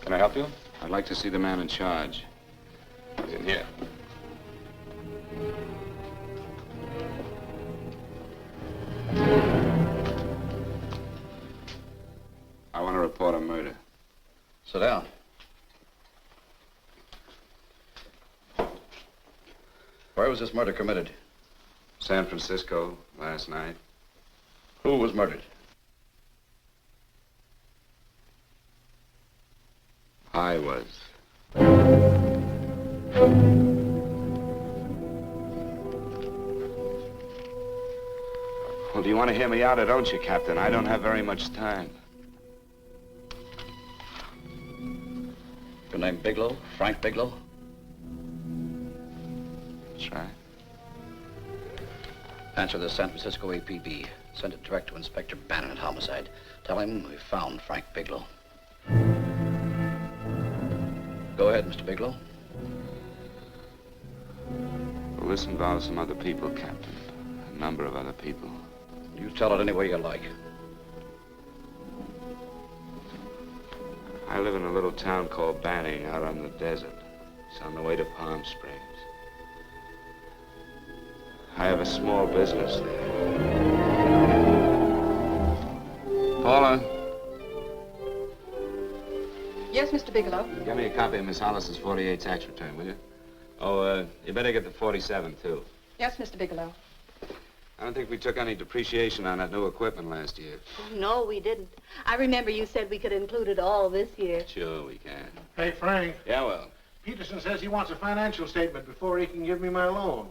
Can I help you? I'd like to see the man in charge. He's in here. I want to report a murder. Sit down. Where was this murder committed? San Francisco, last night. Who was murdered? I was. Well, do you want to hear me out or don't you, Captain? I don't have very much time. Your name Bigelow? Frank Bigelow? That's right. Answer the San Francisco APB. Send it direct to Inspector Bannon at Homicide. Tell him we found Frank Bigelow. Go ahead, Mr. Bigelow. Well, this involves some other people, Captain. A number of other people. You tell it any way you like. I live in a little town called Banning out on the desert. It's on the way to Palm Springs. I have a small business there. Paula? Yes, Mr. Bigelow. Get me a copy of Miss Hollis's 48 tax return, will you? Oh, you better get the 47, too. Yes, Mr. Bigelow. I don't think we took any depreciation on that new equipment last year. No, we didn't. I remember you said we could include it all this year. Sure, we can. Hey, Frank. Yeah, well. Peterson says he wants a financial statement before he can give me my loan.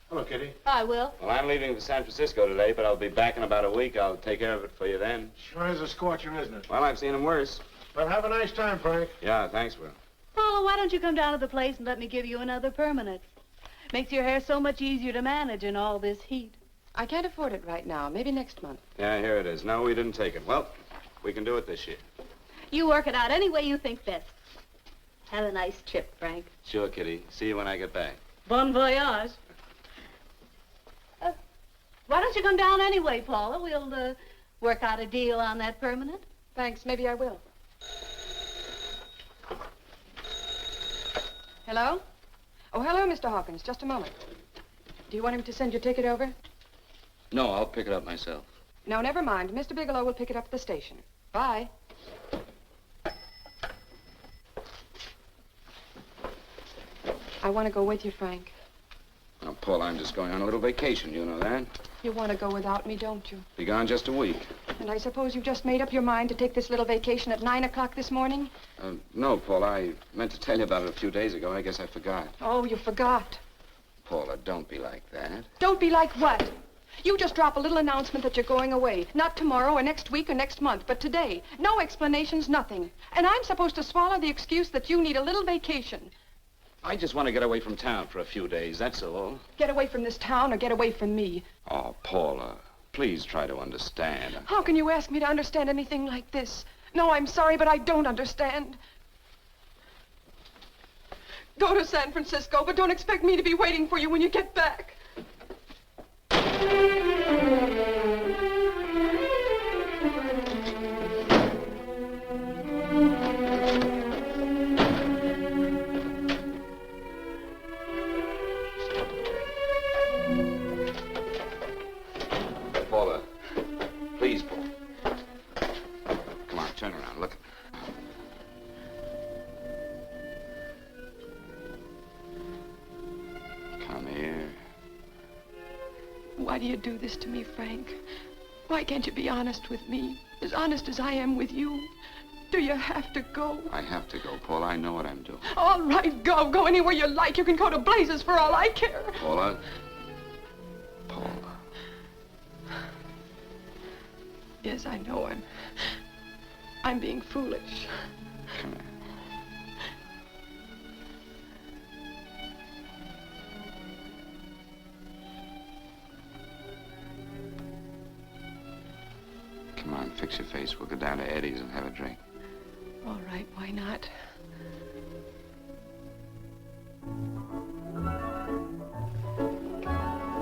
Hello, Kitty. I will. Well, I'm leaving for San Francisco today, but I'll be back in about a week. I'll take care of it for you then. Sure is a scorcher, isn't it? Well, I've seen him worse. Well, have a nice time, Frank. Yeah, thanks, Will. Paula, why don't you come down to the place and let me give you another permanent? Makes your hair so much easier to manage in all this heat. I can't afford it right now. Maybe next month. Yeah, here it is. No, we didn't take it. Well, we can do it this year. You work it out any way you think best. Have a nice trip, Frank. Sure, Kitty. See you when I get back. Bon voyage. Why don't you come down anyway, Paula? We'll work out a deal on that permanent. Thanks. Maybe I will. Hello? Oh, hello, Mr. Hawkins. Just a moment. Do you want him to send your ticket over? No, I'll pick it up myself. No, never mind. Mr. Bigelow will pick it up at the station. Bye. I want to go with you, Frank. Now, Paul, I'm just going on a little vacation. You know that? You want to go without me, don't you? Be gone just a week. And I suppose you've just made up your mind to take this little vacation at 9 o'clock this morning? No, Paul. I meant to tell you about it a few days ago. I guess I forgot. Oh, you forgot. Paula, don't be like that. Don't be like what? You just drop a little announcement that you're going away. Not tomorrow or next week or next month, but today. No explanations, nothing. And I'm supposed to swallow the excuse that you need a little vacation. I just want to get away from town for a few days, that's all. Get away from this town or get away from me. Oh, Paula, please try to understand. How can you ask me to understand anything like this? No, I'm sorry, but I don't understand. Go to San Francisco, but don't expect me to be waiting for you when you get back. Paula, please, Paul. Come on, turn around, look. Come here. Why do you do this to me, Frank? Why can't you be honest with me? As honest as I am with you? Do you have to go? I have to go, Paula. I know what I'm doing. All right, go. Go anywhere you like. You can go to blazes for all I care. Paula. Paula. Yes, I know. I'm being foolish. Come here. Come on, fix your face. We'll go down to Eddie's and have a drink. All right, why not?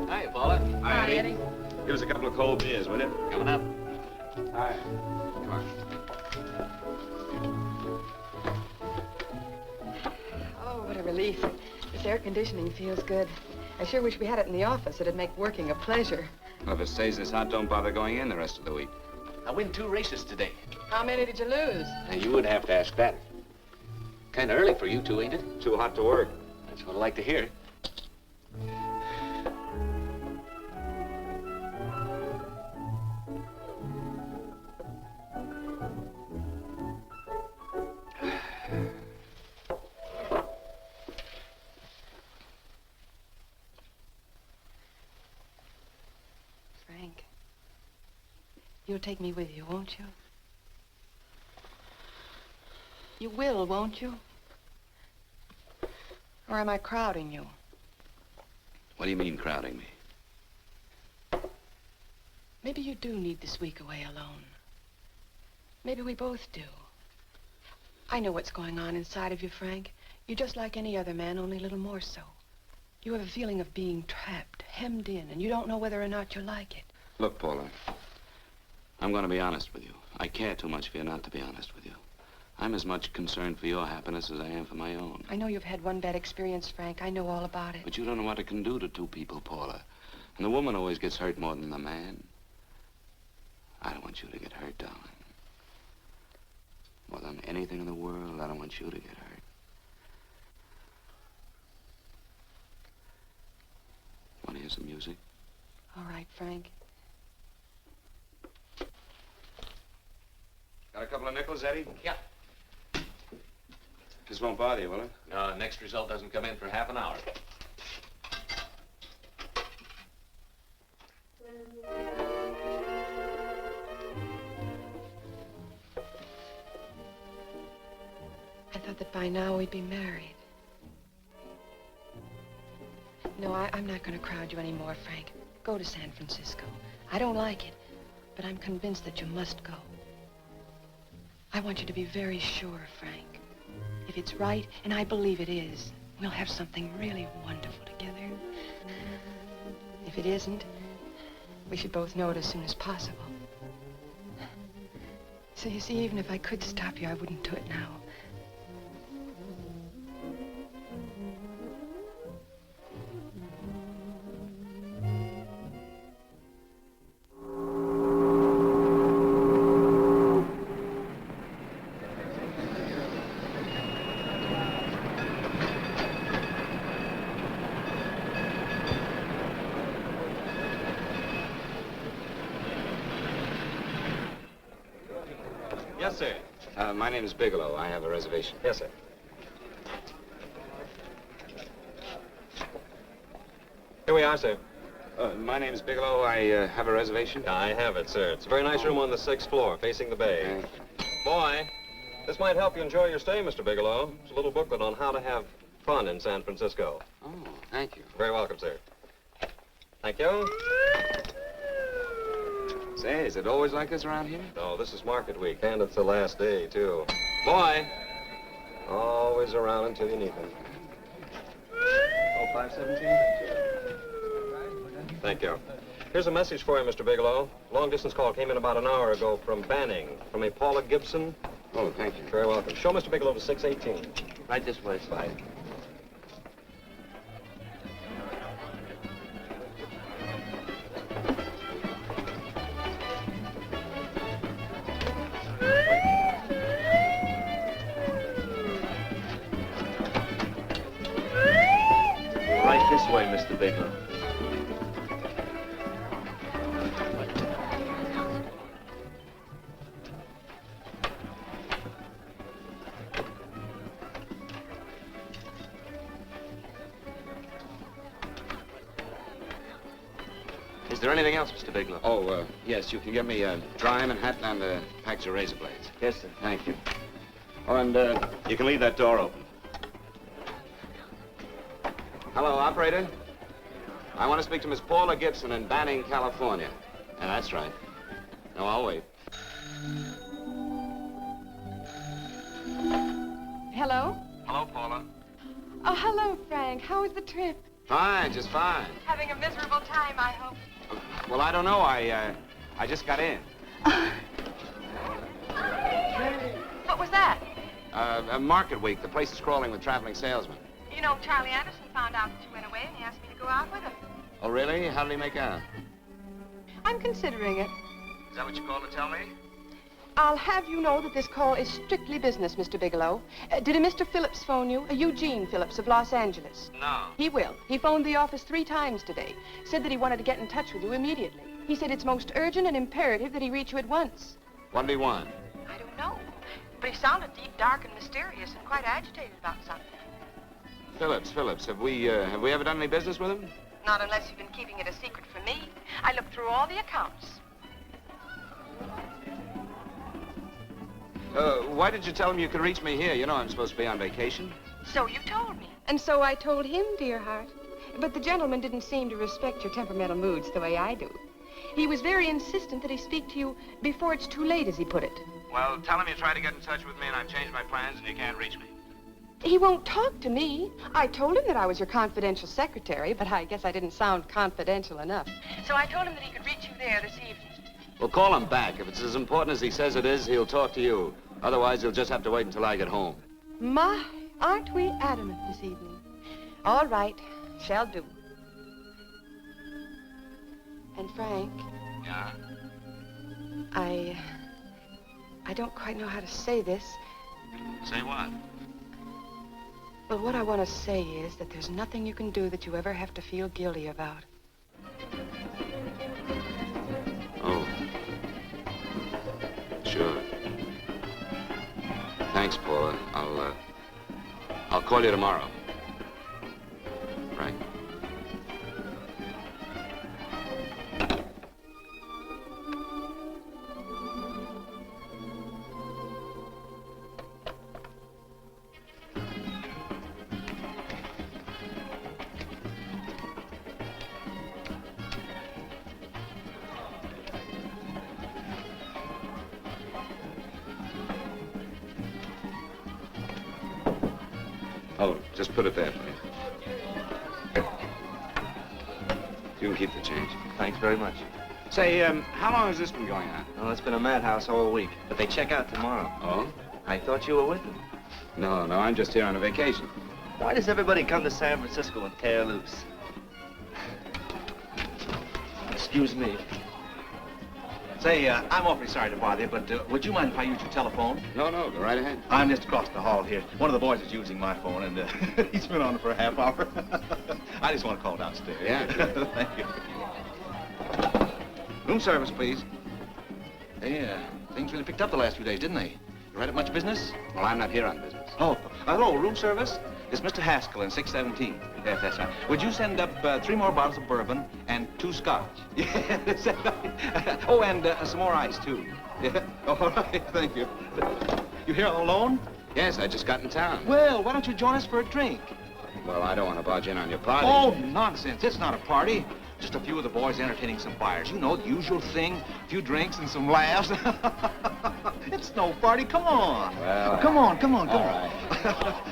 Hi, Paula. Hi, Eddie. Give us a couple of cold beers, will you? Coming up. Hi. Come on. This air conditioning feels good. I sure wish we had it in the office. It'd make working a pleasure. Well, if it stays this hot, don't bother going in the rest of the week. I win 2 races today. How many did you lose? Now, you would have to ask that. Kind of early for you two, ain't it? Too hot to work. That's what I like to hear. Frank, you'll take me with you, won't you? You will, won't you? Or am I crowding you? What do you mean, crowding me? Maybe you do need this week away alone. Maybe we both do. I know what's going on inside of you, Frank. You're just like any other man, only a little more so. You have a feeling of being trapped, hemmed in, and you don't know whether or not you like it. Look, Paula, I'm going to be honest with you. I care too much for you not to be honest with you. I'm as much concerned for your happiness as I am for my own. I know you've had one bad experience, Frank. I know all about it. But you don't know what it can do to 2 people, Paula. And the woman always gets hurt more than the man. I don't want you to get hurt, darling. More than anything in the world, I don't want you to get hurt. Want to hear some music? All right, Frank. Got a couple of nickels, Eddie? Yeah. This won't bother you, will it? Next result doesn't come in for half an hour. I thought that by now we'd be married. No, I'm not going to crowd you anymore, Frank. Go to San Francisco. I don't like it, but I'm convinced that you must go. I want you to be very sure, Frank. If it's right, and I believe it is, we'll have something really wonderful together. If it isn't, we should both know it as soon as possible. So you see, even if I could stop you, I wouldn't do it now. Yes, sir. My name is Bigelow. I have a reservation. Yes, sir. Here we are, sir. My name is Bigelow. I have a reservation. I have it, sir. It's a very nice room on the 6th floor, facing the bay. Boy, this might help you enjoy your stay, Mr. Bigelow. It's a little booklet on how to have fun in San Francisco. Oh, thank you. Very welcome, sir. Thank you. Say, is it always like this around here? No, this is market week, and it's the last day, too. Boy, always around until you need them. Oh, 517? Thank you. Here's a message for you, Mr. Bigelow. Long-distance call came in about an hour ago from Banning, from a Paula Gibson. Oh, thank you. Very welcome. Show Mr. Bigelow to 618. Right this way, Slide. Right this way, Mr. Bigelow. Is there anything else, Mr. Bigelow? Oh, yes, you can get me a dry Manhattan and a package of razor blades. Yes, sir. Thank you. Oh, and you can leave that door open. Hello, operator. I want to speak to Miss Paula Gibson in Banning, California. Yeah, that's right. No, I'll wait. Hello? Hello, Paula. Oh, hello, Frank. How was the trip? Fine, just fine. Having a miserable time, I hope. Well, I don't know. I just got in. What was that? Market week. The place is crawling with traveling salesmen. You know, Charlie Anderson found out that you went away, and he asked me to go out with him. Oh, really? How did he make out? I'm considering it. Is that what you called to tell me? I'll have you know that this call is strictly business, Mr. Bigelow. Did a Mr. Phillips phone you? A Eugene Phillips of Los Angeles. No. He will. He phoned the office 3 times today. Said that he wanted to get in touch with you immediately. He said it's most urgent and imperative that he reach you at once. What did he want? I don't know. But he sounded deep, dark, and mysterious, and quite agitated about something. Phillips. Have we ever done any business with him? Not unless you've been keeping it a secret from me. I looked through all the accounts. Why did you tell him you could reach me here? You know I'm supposed to be on vacation. So you told me. And so I told him, dear heart. But the gentleman didn't seem to respect your temperamental moods the way I do. He was very insistent that he speak to you before it's too late, as he put it. Well, tell him you tried to get in touch with me and I've changed my plans and you can't reach me. He won't talk to me. I told him that I was your confidential secretary, but I guess I didn't sound confidential enough. So I told him that he could reach you there this evening. Well, call him back. If it's as important as he says it is, he'll talk to you. Otherwise, he'll just have to wait until I get home. My, aren't we adamant this evening? All right, shall do. And Frank, Yeah? I don't quite know how to say this. Say what? Well, what I want to say is that there's nothing you can do that you ever have to feel guilty about. Oh. Sure. Thanks, Paula. I'll call you tomorrow. Right. Oh, just put it there, please. You can keep the change. Thanks very much. Say, how long has this been going on? Oh, it's been a madhouse all week, but they check out tomorrow. Oh? I thought you were with them. No, I'm just here on a vacation. Why does everybody come to San Francisco and tear loose? Excuse me. Say, I'm awfully sorry to bother you, but would you mind if I use your telephone? No, go right ahead. I'm just across the hall here. One of the boys is using my phone, and he's been on it for a half hour. I just want to call downstairs. Yeah. Thank you. Room service, please. Hey, things really picked up the last few days, didn't they? You right at much business? Well, I'm not here on business. Oh, hello, room service? It's Mr. Haskell in 617. Yes, that's right. Would you send up 3 more bottles of bourbon and 2 scotch? Yeah, that's right. Oh, and some more ice, too. Yeah. All right, thank you. You here all alone? Yes, I just got in town. Well, why don't you join us for a drink? Well, I don't want to barge in on your party. Oh, nonsense. It's not a party. Just a few of the boys entertaining some buyers. You know, the usual thing. A few drinks and some laughs. It's no party. Come on. Well, come on. All right.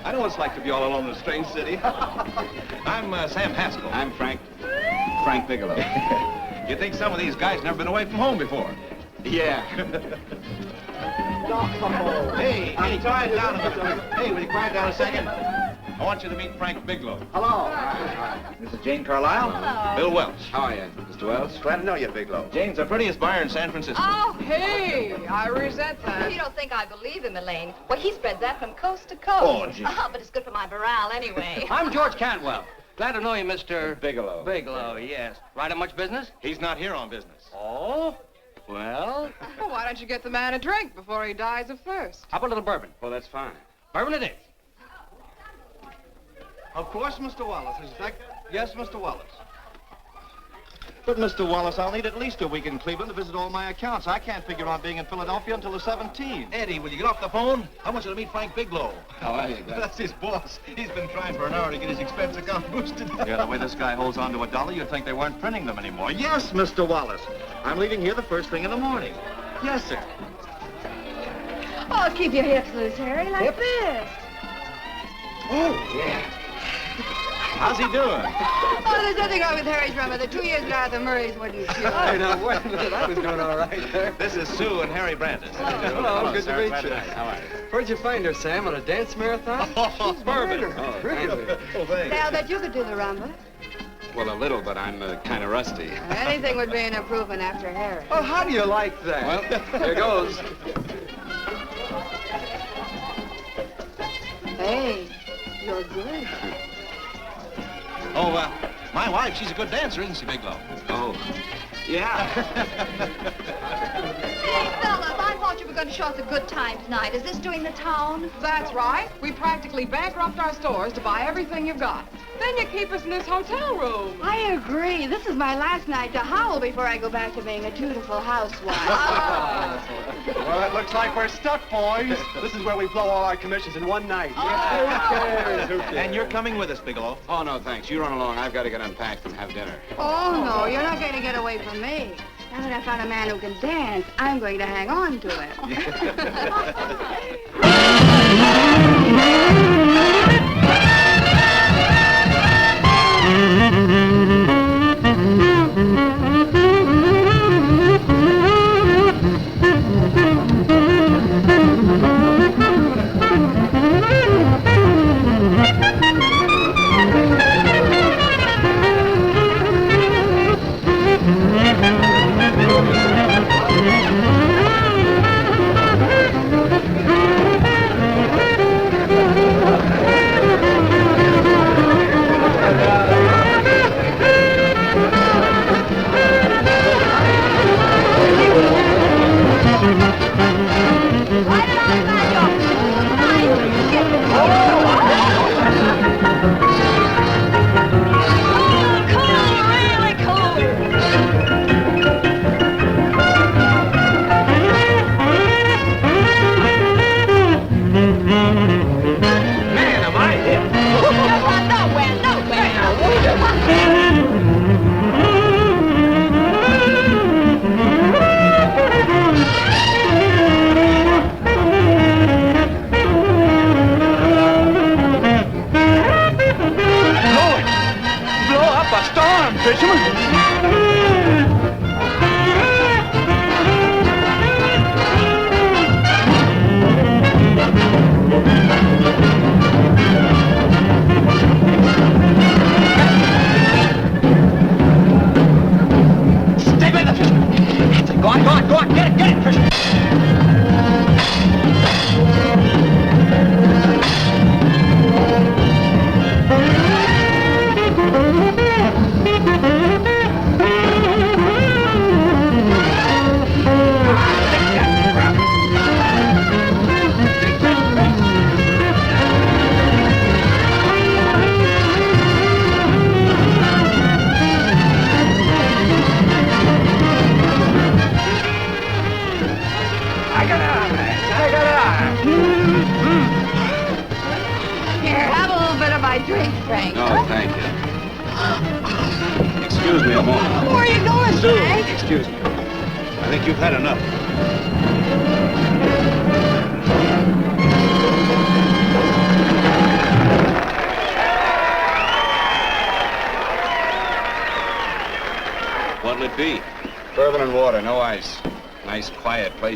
I know what it's like to be all alone in a strange city. I'm Sam Haskell. I'm Frank Bigelow. You think some of these guys never been away from home before? Yeah. Hey, quiet down a minute. Hey, will you quiet down a second? I want you to meet Frank Bigelow. Hello. This is Jane Carlisle. Hello. Bill Welch. How are you, Mr. Wells? Glad to know you, Bigelow. Jane's the prettiest buyer in San Francisco. Oh, hey, I resent that. You don't think I believe him, Elaine. Well, he spreads that from coast to coast. Oh, gee. But it's good for my morale anyway. I'm George Cantwell. Glad to know you, Mr. Bigelow. Bigelow, yes. Right on much business? He's not here on business. Oh, well, Well, why don't you get the man a drink before he dies of thirst? how about a little bourbon? Well, that's fine. Bourbon it is. Of course, Mr. Wallace. Yes, Mr. Wallace. But, Mr. Wallace, I'll need at least a week in Cleveland to visit all my accounts. I can't figure on being in Philadelphia until the 17th. Eddie, will you get off the phone? I want you to meet Frank Bigelow. How are you, Gus? That's his boss. He's been trying for an hour to get his expense account boosted. Yeah, the way this guy holds on to a dollar, you'd think they weren't printing them anymore. Yes, Mr. Wallace. I'm leaving here the first thing in the morning. Yes, sir. Oh, keep your hips loose, Harry, like this. Oh, yeah. How's he doing? Oh, there's nothing wrong with Harry's drummer. The 2 years at Arthur Murray's what he's doing. I know. I was doing all right there. This is Sue and Harry Brandis. Hello, good to meet you. How are you? Where'd you find her, Sam? On a dance marathon? Bourbon. Really? Oh, thanks. Say, I'll bet you could do the rumba. Well, a little, but I'm kind of rusty. Anything would be an improvement after Harry. Oh, how do you like that? Well, here goes. Hey, you're good. Oh, my wife, she's a good dancer, isn't she, Bigelow? Oh, yeah. Hey, fellas, I thought you were going to show us a good time tonight. Is this doing the town? That's right. We practically bankrupt our stores to buy everything you've got. Then you keep us in this hotel room. I agree. This is my last night to howl before I go back to being a dutiful housewife. Well, it looks like we're stuck, boys. This is where we blow all our commissions in one night. Who cares? Who cares? And you're coming with us, Bigelow. Oh, no, thanks. You run along. I've got to get unpacked and have dinner. Oh, no, you're not going to get away from me. Now that I found a man who can dance, I'm going to hang on to him.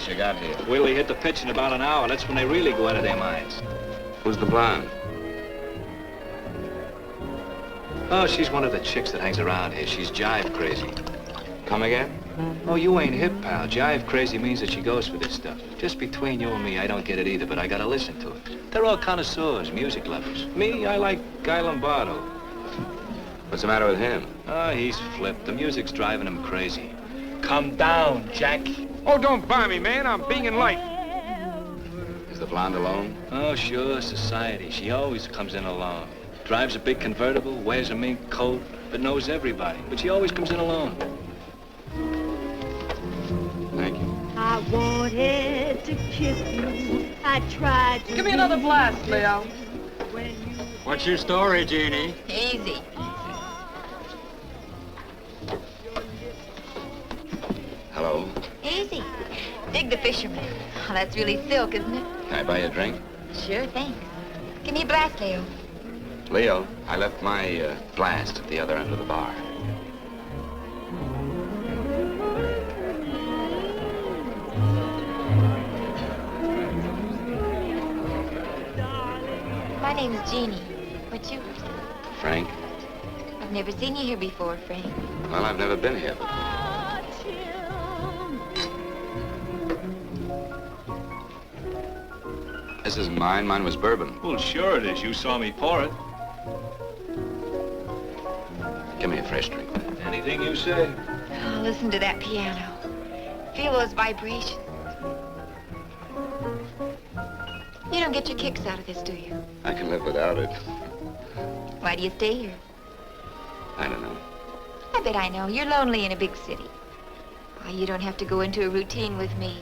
You got here. Wait till you hit the pitch in about an hour. That's when they really go out of their minds. Who's the blonde? Oh, she's one of the chicks that hangs around here. She's jive crazy. Come again? Oh, you ain't hip, pal. Jive crazy means that she goes for this stuff. Just between you and me, I don't get it either, but I gotta listen to it. They're all connoisseurs, music lovers. Me, I like Guy Lombardo. What's the matter with him? Oh, he's flipped. The music's driving him crazy. Come down, Jack. Oh, don't buy me, man. I'm being light. Is the blonde alone? Oh, sure, society. She always comes in alone. Drives a big convertible, wears a mink coat, but knows everybody. But she always comes in alone. Thank you. I wanted to kiss you. I tried to. Give me another blast, Leo. What's your story, Jeannie? Easy. Hello. Easy. Dig the fisherman. Oh, that's really silk, isn't it? Can I buy you a drink? Sure, thanks. Give me a blast, Leo. Leo, I left my blast at the other end of the bar. My name's Jeannie. What's yours? Frank? I've never seen you here before, Frank. Well, I've never been here before. This isn't mine. Mine was bourbon. Well, sure it is. You saw me pour it. Give me a fresh drink. Anything you say. Oh, listen to that piano. Feel those vibrations. You don't get your kicks out of this, do you? I can live without it. Why do you stay here? I don't know. I bet I know. You're lonely in a big city. Why, you don't have to go into a routine with me.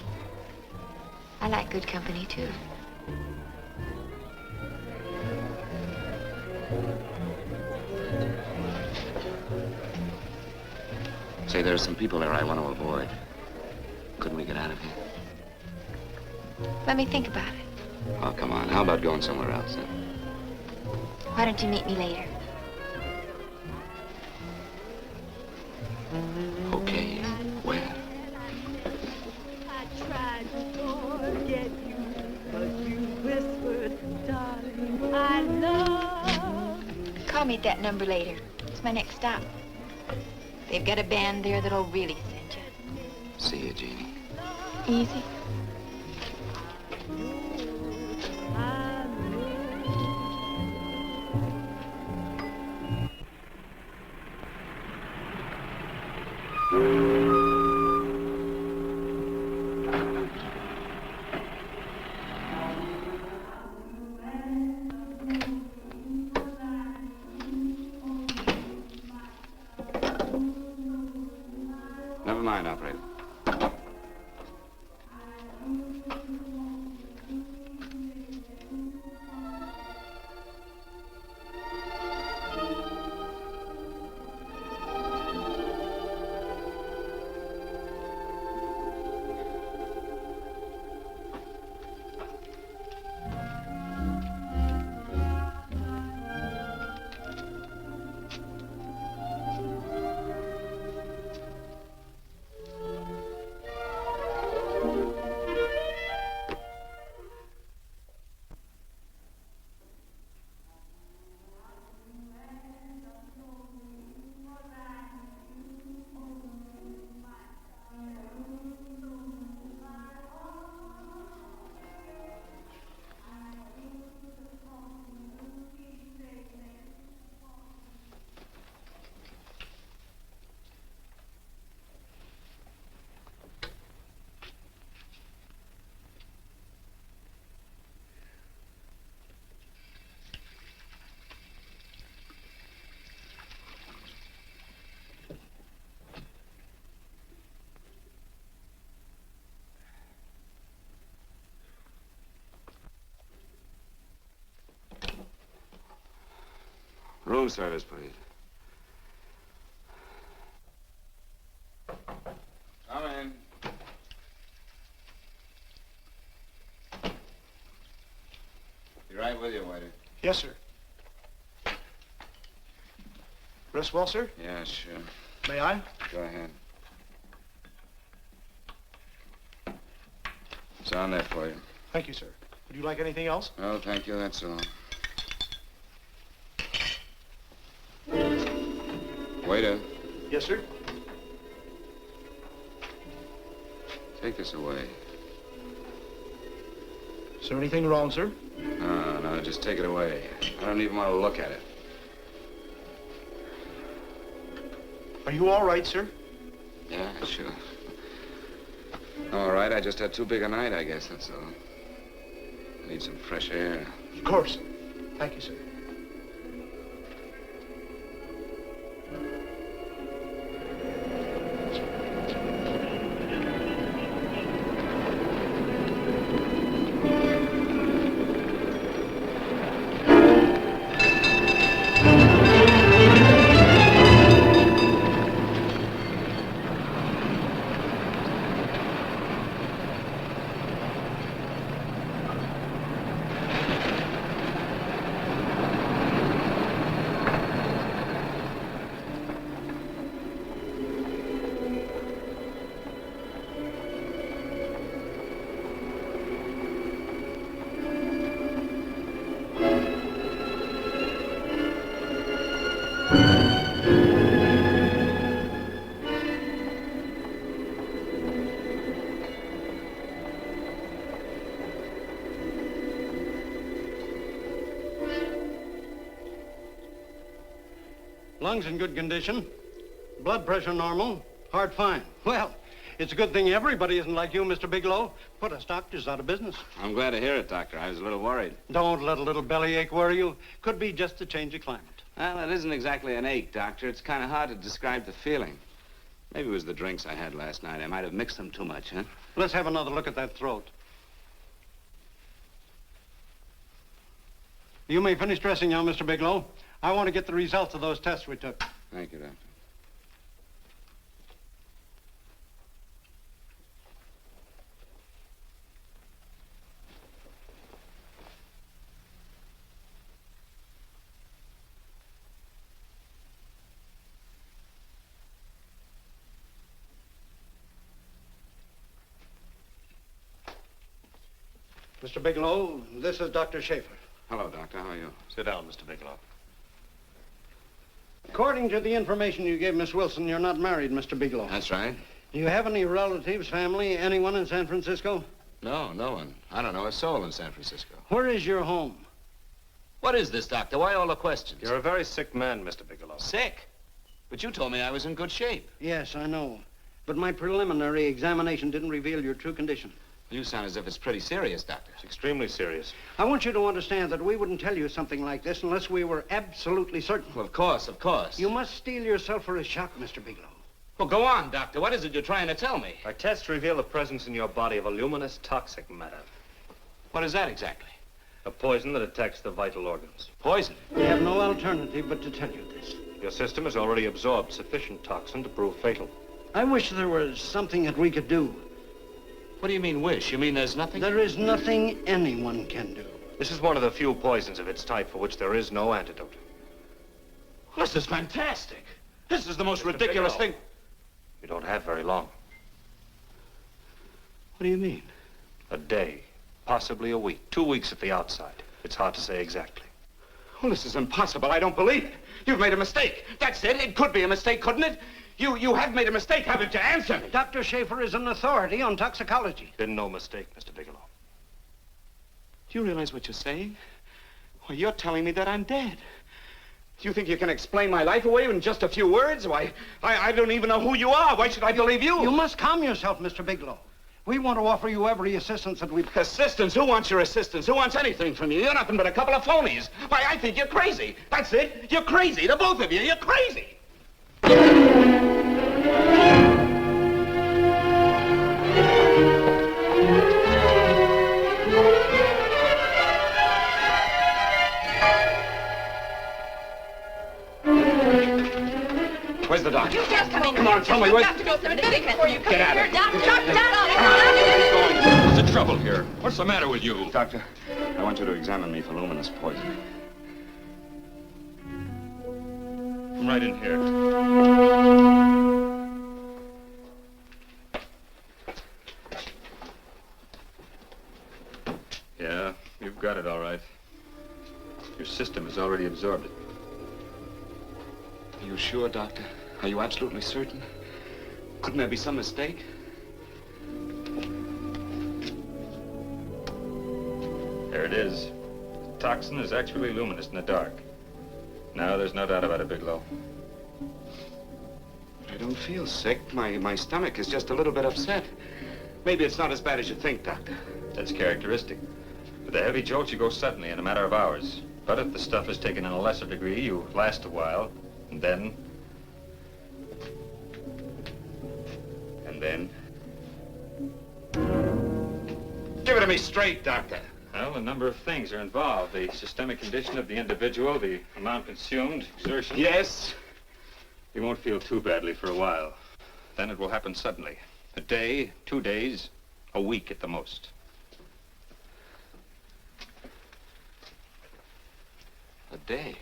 I like good company, too. Say, there are some people there I want to avoid. Couldn't we get out of here? Let me think about it. Oh, come on. How about going somewhere else, then? Why don't you meet me later? Okay. Where? I tried to forget you, but you whispered, darling, I love. Call me at that number later. It's my next stop. They've got a band there that'll really send you. See you, Jeannie. Easy. Never mind, operator. Room service, please. Come in. Be right with you, waiter. Yes, sir. Rest well, sir? Yeah, sure. May I? Go ahead. It's on there for you. Thank you, sir. Would you like anything else? Oh, thank you, that's all. Waiter. Yes, sir. Take this away. Is there anything wrong, sir? No, just take it away. I don't even want to look at it. Are you all right, sir? Yeah, sure. All right, I just had too big a night, I guess, that's all. I need some fresh air. Of course. Thank you, sir. Lungs in good condition. Blood pressure normal. Heart fine. Well, it's a good thing everybody isn't like you, Mr. Bigelow. Put us doctors out of business. I'm glad to hear it, Doctor. I was a little worried. Don't let a little bellyache worry you. Could be just a change of climate. Well, it isn't exactly an ache, Doctor. It's kind of hard to describe the feeling. Maybe it was the drinks I had last night. I might have mixed them too much, huh? Let's have another look at that throat. You may finish dressing now, Mr. Bigelow. I want to get the results of those tests we took. Thank you, Doctor. Mr. Bigelow, this is Dr. Schaefer. Hello, Doctor. How are you? Sit down, Mr. Bigelow. According to the information you gave Miss Wilson, you're not married, Mr. Bigelow. That's right. Do you have any relatives, family, anyone in San Francisco? No, no one. I don't know a soul in San Francisco. Where is your home? What is this, Doctor? Why all the questions? You're a very sick man, Mr. Bigelow. Sick? But you told me I was in good shape. Yes, I know. But my preliminary examination didn't reveal your true condition. You sound as if it's pretty serious, Doctor. It's extremely serious. I want you to understand that we wouldn't tell you something like this unless we were absolutely certain. Well, of course, of course. You must steel yourself for a shock, Mr. Bigelow. Well, go on, Doctor. What is it you're trying to tell me? Our tests reveal the presence in your body of a luminous toxic matter. What is that exactly? A poison that attacks the vital organs. Poison? We have no alternative but to tell you this. Your system has already absorbed sufficient toxin to prove fatal. I wish there was something that we could do. What do you mean, wish? You mean there's nothing? There is nothing anyone can do. This is one of the few poisons of its type for which there is no antidote. Well, this is fantastic. This is the most ridiculous thing. You don't have very long. What do you mean? A day, possibly a week, 2 weeks at the outside. It's hard to say exactly. Well, this is impossible. I don't believe it. You've made a mistake. That's it. It could be a mistake, couldn't it? You have made a mistake, haven't you? Answer me. Dr. Schaefer is an authority on toxicology. Been no mistake, Mr. Bigelow. Do you realize what you're saying? Well, you're telling me that I'm dead. Do you think you can explain my life away in just a few words? Why, I don't even know who you are. Why should I believe you? You must calm yourself, Mr. Bigelow. We want to offer you every assistance that we've... Assistance? Who wants your assistance? Who wants anything from you? You're nothing but a couple of phonies. Why, I think you're crazy. That's it. You're crazy. The both of you. You're crazy. Where's the doctor? You just come in. Come on, tell me where... You have to go through the thing before you come Get in out here. of Doctor, What's the trouble here? What's the matter with you? Doctor, I want you to examine me for luminous poisoning. Come right in here. Yeah, you've got it all right. Your system has already absorbed it. Are you sure, Doctor? Are you absolutely certain? Couldn't there be some mistake? There it is. The toxin is actually luminous in the dark. Now, there's no doubt about it, Bigelow. I don't feel sick. My stomach is just a little bit upset. Maybe it's not as bad as you think, Doctor. That's characteristic. With a heavy jolt, you go suddenly in a matter of hours. But if the stuff is taken in a lesser degree, you last a while, and then... Give it to me straight, Doctor. Well, a number of things are involved. The systemic condition of the individual, the amount consumed, exertion. Yes? You won't feel too badly for a while. Then it will happen suddenly. A day, 2 days, a week at the most. A day.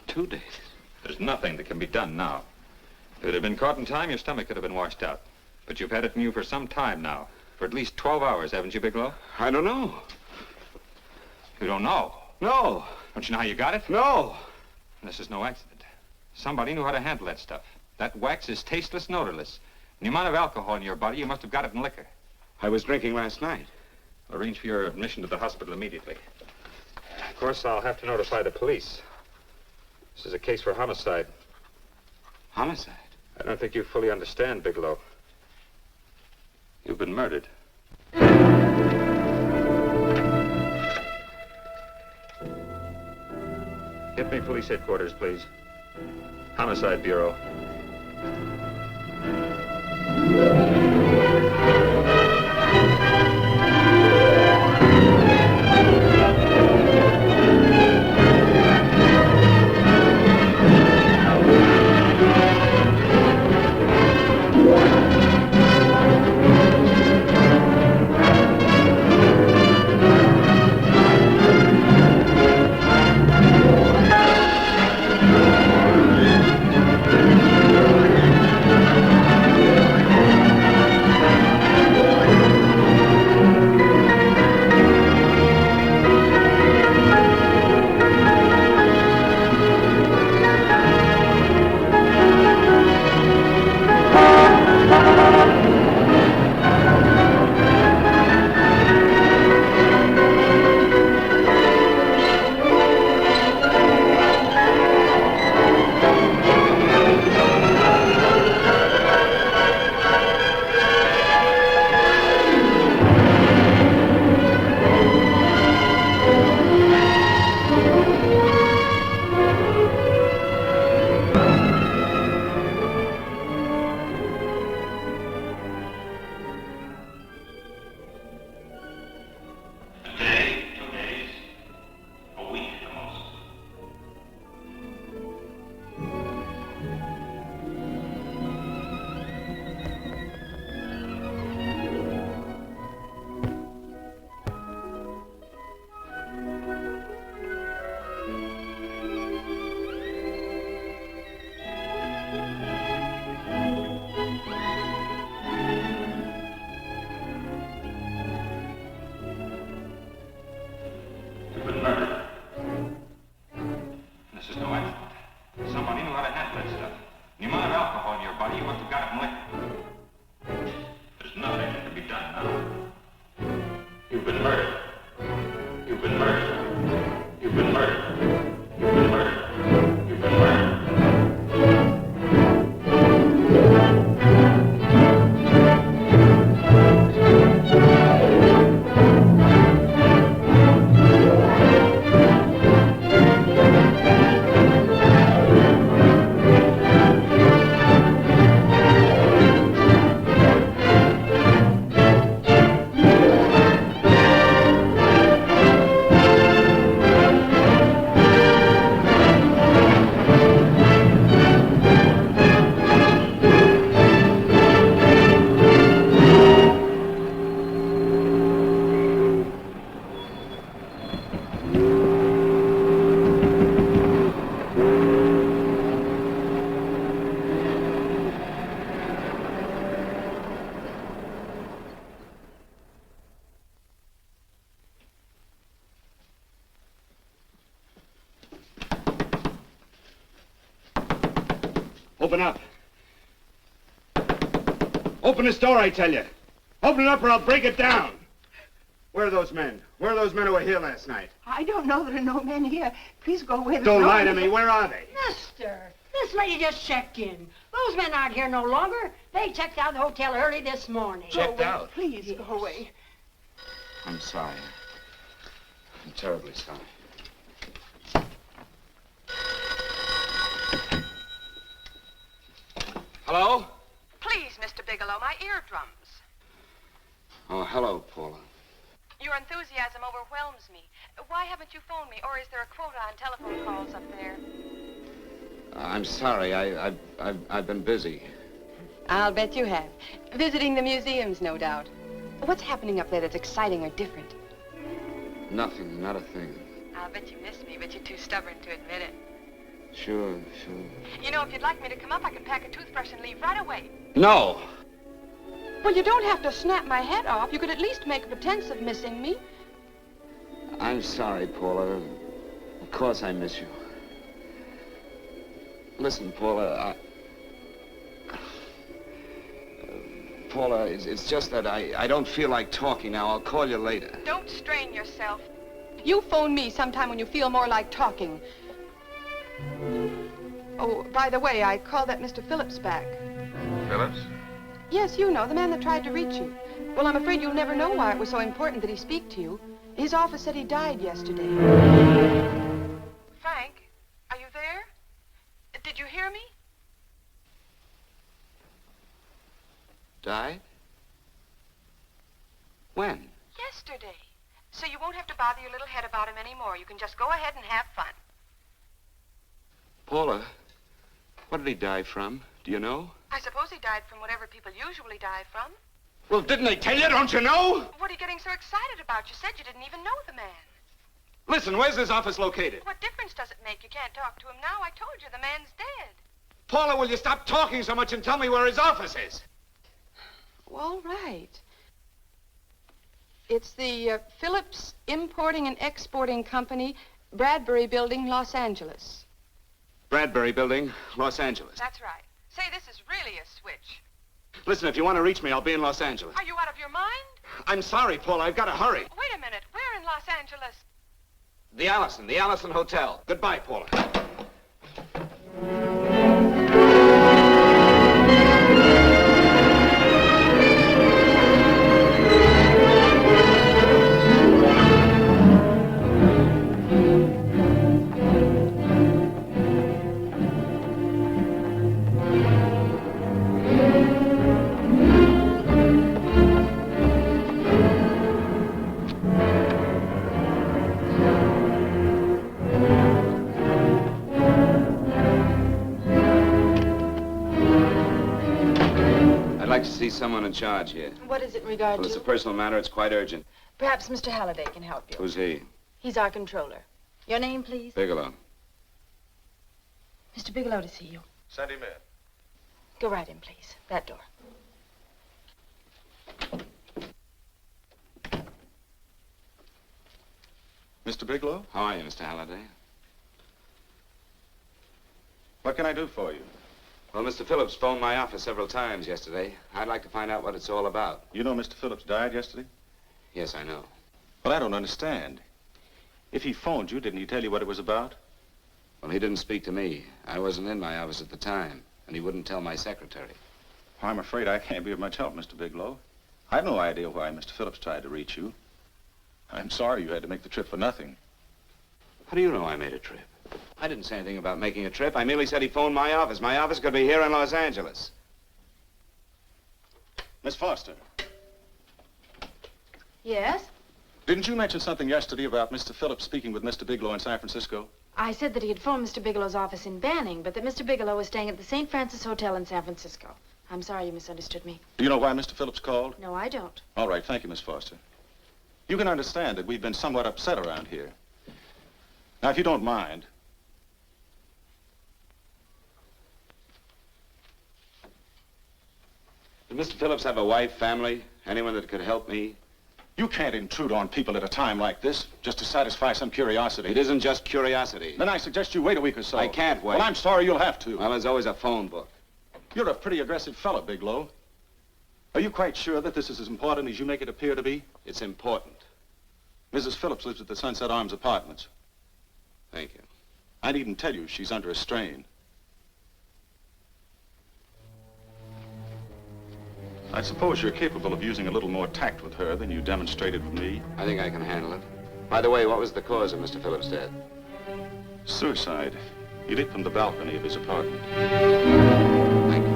2 days. There's nothing that can be done now. If it had been caught in time, your stomach could have been washed out. But you've had it in you for some time now. For at least 12 hours, haven't you, Bigelow? I don't know. You don't know? No. Don't you know how you got it? No. This is no accident. Somebody knew how to handle that stuff. That wax is tasteless and odorless. And the amount of alcohol in your body, you must have got it in liquor. I was drinking last night. Arrange for your admission to the hospital immediately. Of course, I'll have to notify the police. This is a case for homicide. Homicide? I don't think you fully understand, Bigelow. You've been murdered. Get me police headquarters, please. Homicide Bureau. Open up. Open this door, I tell you. Open it up or I'll break it down. Where are those men? Where are those men who were here last night? I don't know. There are no men here. Please go away. Don't lie to me. Where are they? Mister, this lady just checked in. Those men aren't here no longer. They checked out of the hotel early this morning. Checked out? Please go away. I'm sorry. I'm terribly sorry. Hello? Please, Mr. Bigelow, my eardrums. Oh, hello, Paula. Your enthusiasm overwhelms me. Why haven't you phoned me, or is there a quota on telephone calls up there? I'm sorry. I've been busy. I'll bet you have. Visiting the museums, no doubt. What's happening up there that's exciting or different? Nothing, not a thing. I'll bet you miss me, but you're too stubborn to admit it. Sure. You know, if you'd like me to come up, I could pack a toothbrush and leave right away. No! Well, you don't have to snap my head off. You could at least make a pretense of missing me. I'm sorry, Paula. Of course I miss you. Listen, Paula, Paula, it's just that I don't feel like talking now. I'll call you later. Don't strain yourself. You phone me sometime when you feel more like talking. Oh, by the way, I called that Mr. Phillips back. Phillips? Yes, you know, the man that tried to reach you. Well, I'm afraid you'll never know why it was so important that he speak to you. His office said he died yesterday. Frank, are you there? Did you hear me? Died? When? Yesterday. So you won't have to bother your little head about him anymore. You can just go ahead and have fun. Paula, what did he die from? Do you know? I suppose he died from whatever people usually die from. Well, didn't they tell you? Don't you know? What are you getting so excited about? You said you didn't even know the man. Listen, where's his office located? What difference does it make? You can't talk to him now. I told you the man's dead. Paula, will you stop talking so much and tell me where his office is? All right. It's the Phillips Importing and Exporting Company, Bradbury Building, Los Angeles. Bradbury Building, Los Angeles. That's right. Say, this is really a switch. Listen, if you want to reach me, I'll be in Los Angeles. Are you out of your mind? I'm sorry, Paula. I've got to hurry. Wait a minute. Where in Los Angeles? The Allison Hotel. Goodbye, Paula. To see someone in charge here. What is it in regard Well, to? it's a personal matter. It's quite urgent. Perhaps Mr. Halliday can help you. Who's he? He's our controller. Your name, please? Bigelow. Mr. Bigelow to see you. Send him in. Go right in, please. That door. Mr. Bigelow? How are you, Mr. Halliday? What can I do for you? Well, Mr. Phillips phoned my office several times yesterday. I'd like to find out what it's all about. You know Mr. Phillips died yesterday? Yes, I know. Well, I don't understand. If he phoned you, didn't he tell you what it was about? Well, he didn't speak to me. I wasn't in my office at the time, and he wouldn't tell my secretary. Well, I'm afraid I can't be of much help, Mr. Bigelow. I've no idea why Mr. Phillips tried to reach you. I'm sorry you had to make the trip for nothing. How do you know I made a trip? I didn't say anything about making a trip. I merely said he phoned my office. My office could be here in Los Angeles. Miss Foster, Yes? didn't you mention something yesterday about Mr. Phillips speaking with Mr. Bigelow in San Francisco? I said that he had phoned Mr. Bigelow's office in Banning, but that Mr. Bigelow was staying at the St. Francis Hotel in San Francisco. I'm sorry you misunderstood me. Do you know why Mr. Phillips called? No, I don't. All right, thank you, Miss Foster. You can understand that we've been somewhat upset around here. Now, if you don't mind, Did Mr. Phillips have a wife, family, anyone that could help me? you can't intrude on people at a time like this just to satisfy some curiosity. It isn't just curiosity. Then I suggest you wait a week or so. I can't wait. Well, I'm sorry you'll have to. Well, there's always a phone book. You're a pretty aggressive fellow, Bigelow. Are you quite sure that this is as important as you make it appear to be? It's important. Mrs. Phillips lives at the Sunset Arms Apartments. Thank you. I needn't tell you she's under a strain. I suppose you're capable of using a little more tact with her than you demonstrated with me. I think I can handle it. By the way, what was the cause of Mr. Phillips' death? Suicide. He leaped from the balcony of his apartment. Thank you.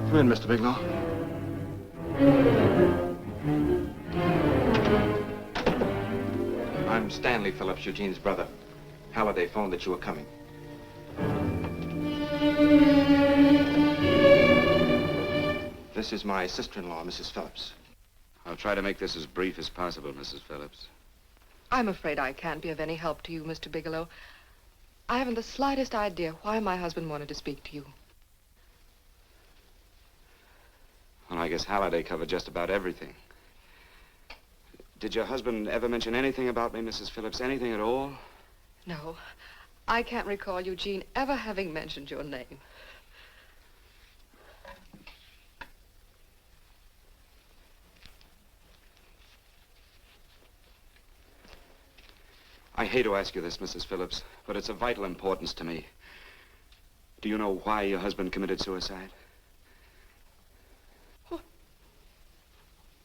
Come in, Mr. Bigelow. I'm Stanley Phillips, Eugene's brother. Halliday phoned that you were coming. This is my sister-in-law, Mrs. Phillips. I'll try to make this as brief as possible, Mrs. Phillips. I'm afraid I can't be of any help to you, Mr. Bigelow. I haven't the slightest idea why my husband wanted to speak to you. Well, I guess Halliday covered just about everything. Did your husband ever mention anything about me, Mrs. Phillips? Anything at all? No, I can't recall Eugene ever having mentioned your name. I hate to ask you this, Mrs. Phillips, but it's of vital importance to me. Do you know why your husband committed suicide?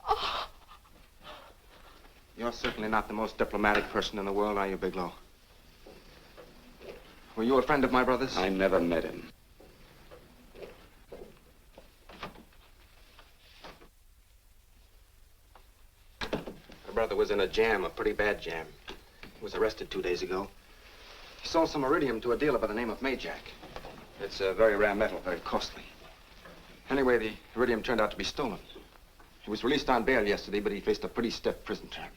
Oh. You're certainly not the most diplomatic person in the world, are you, Bigelow? Were you a friend of my brother's? I never met him. My brother was in a jam, a pretty bad jam. He was arrested 2 days ago. He sold some iridium to a dealer by the name of Majak. It's a very rare metal, very costly. Anyway, the iridium turned out to be stolen. He was released on bail yesterday, but he faced a pretty stiff prison term.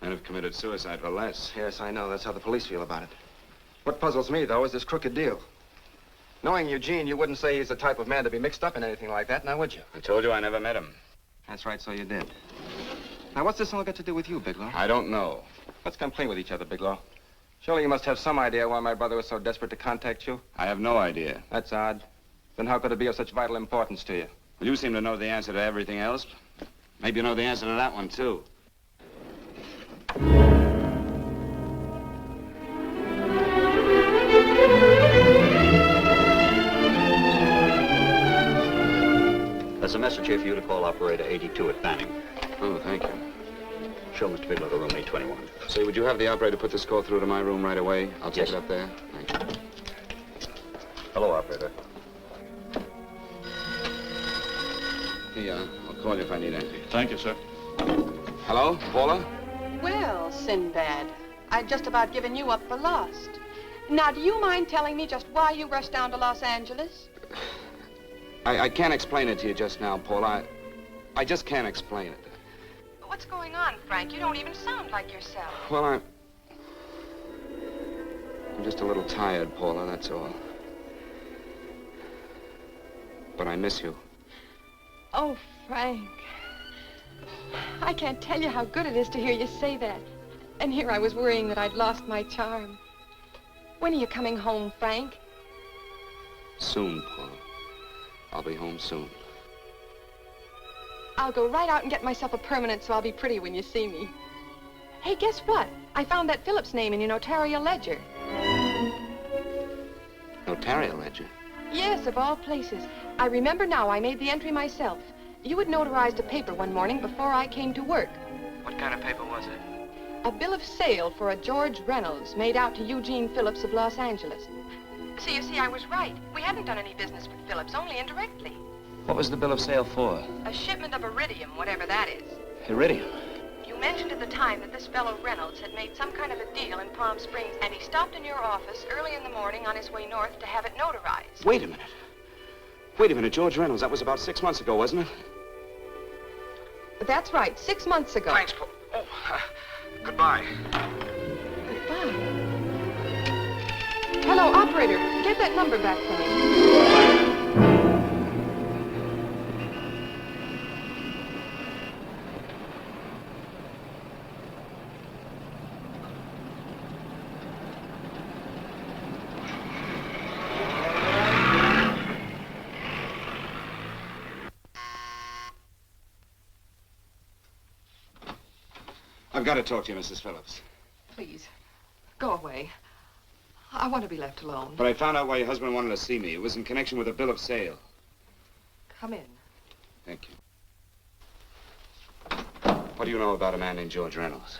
Men have committed suicide for less. Yes, I know. That's how the police feel about it. What puzzles me, though, is this crooked deal. Knowing Eugene, you wouldn't say he's the type of man to be mixed up in anything like that, now would you? I told you I never met him. That's right, so you did. Now, what's this all got to do with you, Bigelow? I don't know. Let's come play with each other, Bigelow. Surely you must have some idea why my brother was so desperate to contact you. I have no idea. That's odd. Then how could it be of such vital importance to you? Well, you seem to know the answer to everything else. Maybe you know the answer to that one, too. There's a message here for you to call operator 82 at Banning. Oh, thank you. Show Mr. Bigelow to room 821. Say, would you have the operator put this call through to my room right away? I'll take it up there. Thank you. Hello, operator. Here you are. I'll call you if I need anything. Thank you, sir. Hello, Paula? Well, Sinbad, I'd just about given you up for lost. Now, do you mind telling me just why you rushed down to Los Angeles? I can't explain it to you just now, Paula. I just can't explain it. What's going on, Frank? You don't even sound like yourself. Well, I'm just a little tired, Paula, that's all. But I miss you. Oh, Frank. I can't tell you how good it is to hear you say that. And here I was worrying that I'd lost my charm. When are you coming home, Frank? Soon, Paula. I'll be home soon. I'll go right out and get myself a permanent so I'll be pretty when you see me. Hey, guess what? I found that Phillips name in your notarial ledger. Notarial ledger? Yes, of all places. I remember now I made the entry myself. You had notarized a paper one morning before I came to work. What kind of paper was it? A bill of sale for a George Reynolds made out to Eugene Phillips of Los Angeles. So you see, I was right. We hadn't done any business with Phillips, only indirectly. What was the bill of sale for? A shipment of iridium, whatever that is. Iridium? You mentioned at the time that this fellow Reynolds had made some kind of a deal in Palm Springs, and he stopped in your office early in the morning on his way north to have it notarized. Wait a minute. Wait a minute, George Reynolds. That was about 6 months ago, wasn't it? That's right, 6 months ago. Thanks, Paul. Oh, goodbye. Goodbye. Hello, operator. Get that number back for me. I've got to talk to you, Mrs. Phillips. Please, go away. I want to be left alone. But I found out why your husband wanted to see me. It was in connection with a bill of sale. Come in. Thank you. What do you know about a man named George Reynolds?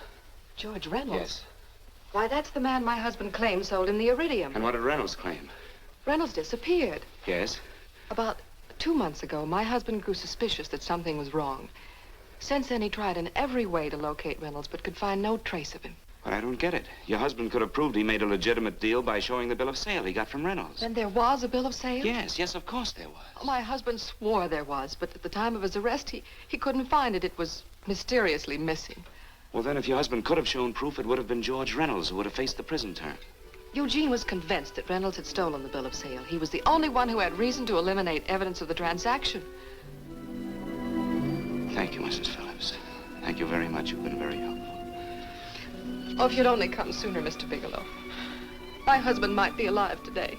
George Reynolds? Yes. Why, that's the man my husband claimed sold him the iridium. And what did Reynolds claim? Reynolds disappeared. Yes? About 2 months ago, my husband grew suspicious that something was wrong. Since then, he tried in every way to locate Reynolds, but could find no trace of him. But I don't get it. Your husband could have proved he made a legitimate deal by showing the bill of sale he got from Reynolds. Then there was a bill of sale? Yes, of course there was. My husband swore there was, but at the time of his arrest, he couldn't find it. It was mysteriously missing. Well, then, if your husband could have shown proof, it would have been George Reynolds who would have faced the prison term. Eugene was convinced that Reynolds had stolen the bill of sale. He was the only one who had reason to eliminate evidence of the transaction. Thank you, Mrs. Phillips. Thank you very much. You've been very helpful. Oh, if you'd only come sooner, Mr. Bigelow. My husband might be alive today.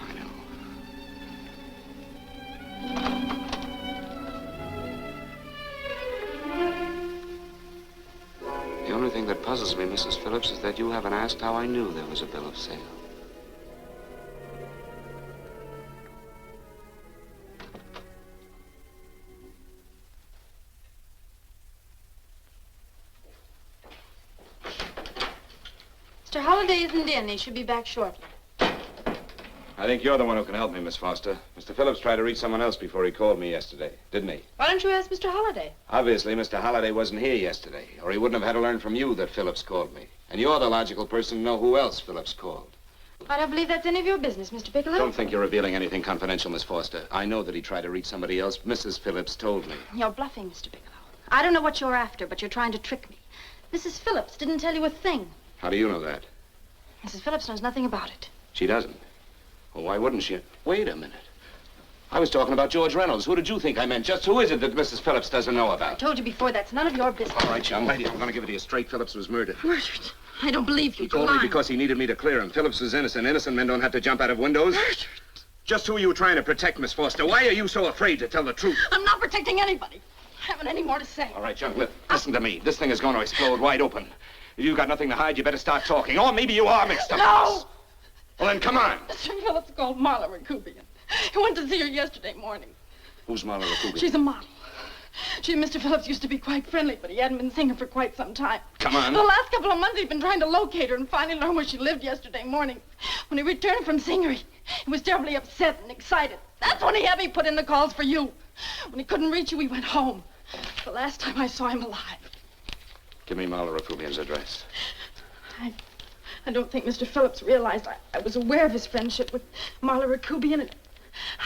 I know. The only thing that puzzles puzzles me, Mrs. Phillips, is that you haven't asked how I knew there was a bill of sale. Mr. Halliday isn't in. He should be back shortly. I think you're the one who can help me, Miss Foster. Mr. Phillips tried to reach someone else before he called me yesterday, didn't he? Why don't you ask Mr. Halliday? Obviously, Mr. Halliday wasn't here yesterday, or he wouldn't have had to learn from you that Phillips called me. And you're the logical person to know who else Phillips called. I don't believe that's any of your business, Mr. Bigelow. Don't think you're revealing anything confidential, Miss Foster. I know that he tried to reach somebody else. Mrs. Phillips told me. You're bluffing, Mr. Bigelow. I don't know what you're after, but you're trying to trick me. Mrs. Phillips didn't tell you a thing. How do you know that? Mrs. Phillips knows nothing about it. She doesn't. Well, why wouldn't she? Wait a minute. I was talking about George Reynolds. Who did you think I meant? Just who is it that Mrs. Phillips doesn't know I about? told you before, that's none of your business. All right, young lady, I'm going to give it to you straight. Phillips was murdered. Murdered? I don't believe you. He told me because he needed me to clear him. Phillips was innocent. Innocent men don't have to jump out of windows. Murdered? Just who are you trying to protect, Miss Foster? Why are you so afraid to tell the truth? I'm not protecting anybody. I haven't any more to say. All right, young lady, listen to me. This thing is going to explode wide open. If you've got nothing to hide, you better start talking. Or maybe you are mixed up. No! Well, then come on. Mr. Phillips called Marla Rakubian. He went to see her yesterday morning. Who's Marla Rakubian? She's a model. She and Mr. Phillips used to be quite friendly, but he hadn't been seeing her for quite some time. Come on. The last couple of months, he'd been trying to locate her and finally learn where she lived yesterday morning. When he returned from seeing her, he was terribly upset and excited. That's when he had me put in the calls for you. When he couldn't reach you, he went home. The last time I saw him alive. Give me Marla Rakubian's address. I don't think Mr. Phillips realized I was aware of his friendship with Marla Rakubian, and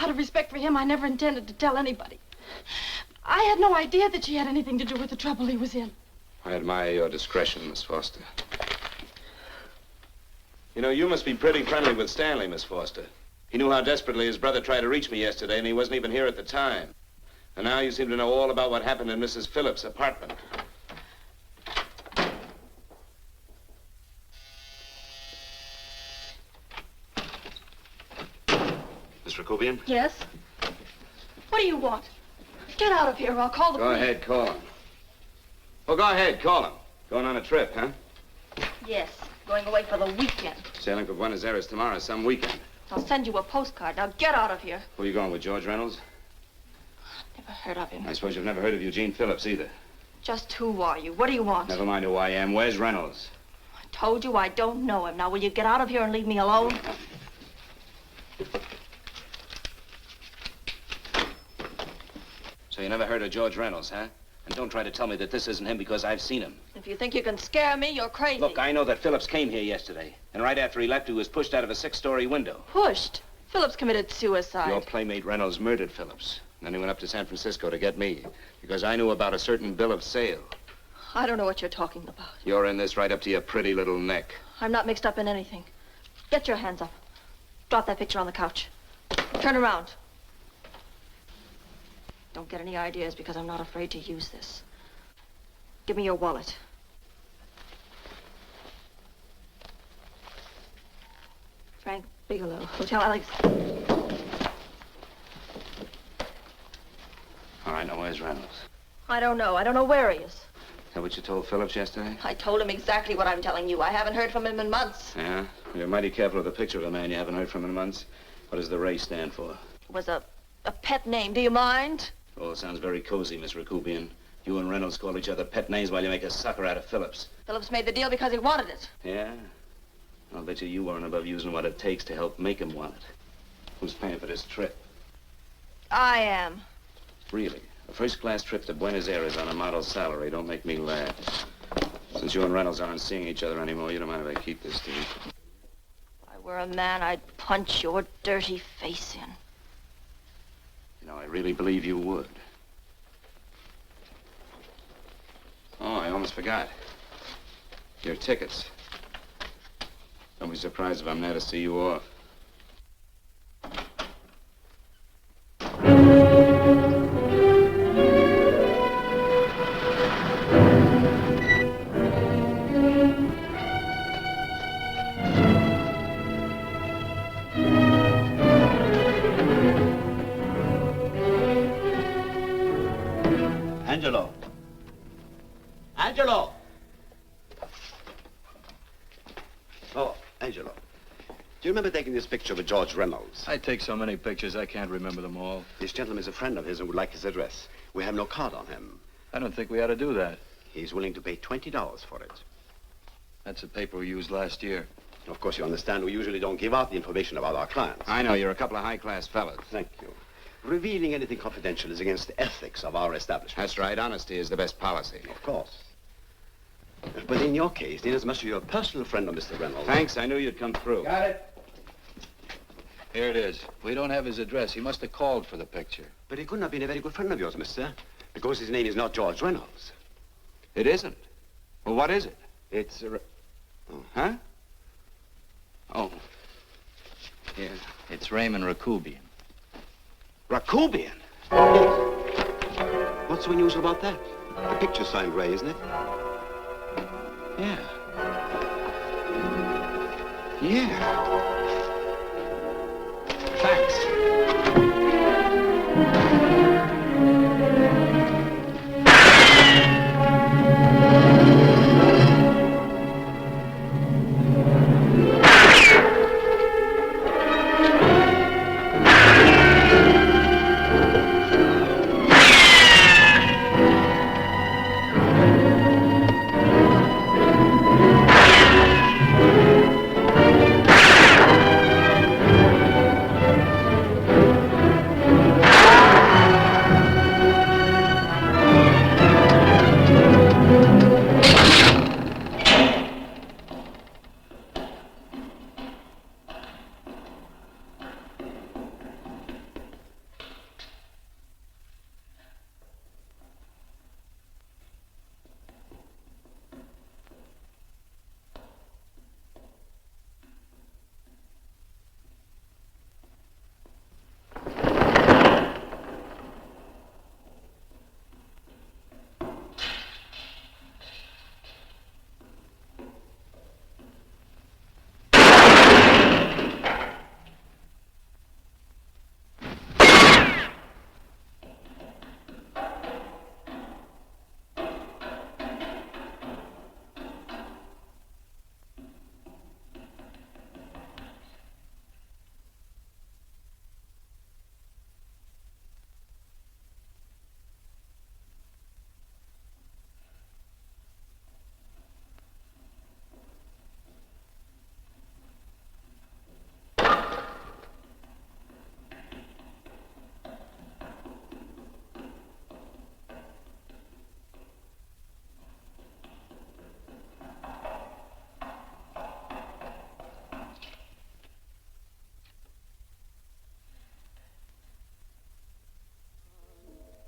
out of respect for him, I never intended to tell anybody. I had no idea that she had anything to do with the trouble he was in. I admire your discretion, Miss Foster. You know, you must be pretty friendly with Stanley, Miss Foster. He knew how desperately his brother tried to reach me yesterday, and he wasn't even here at the time. And now you seem to know all about what happened in Mrs. Phillips' apartment. Miss Rakubian? Yes? What do you want? Get out of here or I'll call the Go police. ahead, call him. Well, go ahead, call him. Going on a trip, huh? Yes, going away for the weekend. Sailing for Buenos Aires tomorrow, some weekend. I'll send you a postcard. Now get out of here. Who are you going with, George Reynolds? Never heard of him. I suppose you've never heard of Eugene Phillips either. Just who are you? What do you want? Never mind who I am. Where's Reynolds? I told you I don't know him. Now will you get out of here and leave me alone? So you never heard of George Reynolds, huh? And don't try to tell me that this isn't him because I've seen him. If you think you can scare me, you're crazy. Look, I know that Phillips came here yesterday. And right after he left, he was pushed out of a 6-story window. Pushed? Phillips committed suicide. Your playmate Reynolds murdered Phillips. And then he went up to San Francisco to get me. Because I knew about a certain bill of sale. I don't know what you're talking about. You're in this right up to your pretty little neck. I'm not mixed up in anything. Get your hands up. Drop that picture on the couch. Turn around. Don't get any ideas because I'm not afraid to use this. Give me your wallet. Frank Bigelow, Hotel Alex. All right, now where's Reynolds? I don't know. I don't know where he is. Is that what you told Phillips yesterday? I told him exactly what I'm telling you. I haven't heard from him in months. Yeah? You're mighty careful of the picture of a man you haven't heard from in months. What does the Ray stand for? It was a pet name. Do you mind? Oh, it sounds very cozy, Miss Rakubian. You and Reynolds call each other pet names while you make a sucker out of Phillips. Phillips made the deal because he wanted it. Yeah? I'll bet you weren't above using what it takes to help make him want it. Who's paying for this trip? I am. Really? A first-class trip to Buenos Aires on a model salary. Don't make me laugh. Since you and Reynolds aren't seeing each other anymore, you don't mind if I keep this, do you? If I were a man, I'd punch your dirty face in. You know, I really believe you would. Oh, I almost forgot. Your tickets. Don't be surprised if I'm there to see you off. Angelo. Angelo! Do you remember taking this picture of George Reynolds? I take so many pictures, I can't remember them all. This gentleman is a friend of his and would like his address. We have no card on him. I don't think we ought to do that. He's willing to pay $20 for it. That's the paper we used last year. Of course, you understand we usually don't give out the information about our clients. I know, you're a couple of high-class fellas. Thank you. Revealing anything confidential is against the ethics of our establishment. That's right. Honesty is the best policy. Of course. But in your case, inasmuch as you're a personal friend of Mr. Reynolds... Thanks. I knew you'd come through. Got it. Here it is. We don't have his address. He must have called for the picture. But he couldn't have been a very good friend of yours, mister, because his name is not George Reynolds. It isn't? Well, what is it? It's a... Huh? Oh. Yeah. It's Raymond Rakubian. Rakubian? What's so unusual about that? The picture's signed Ray, isn't it? Yeah. Yeah. Thanks.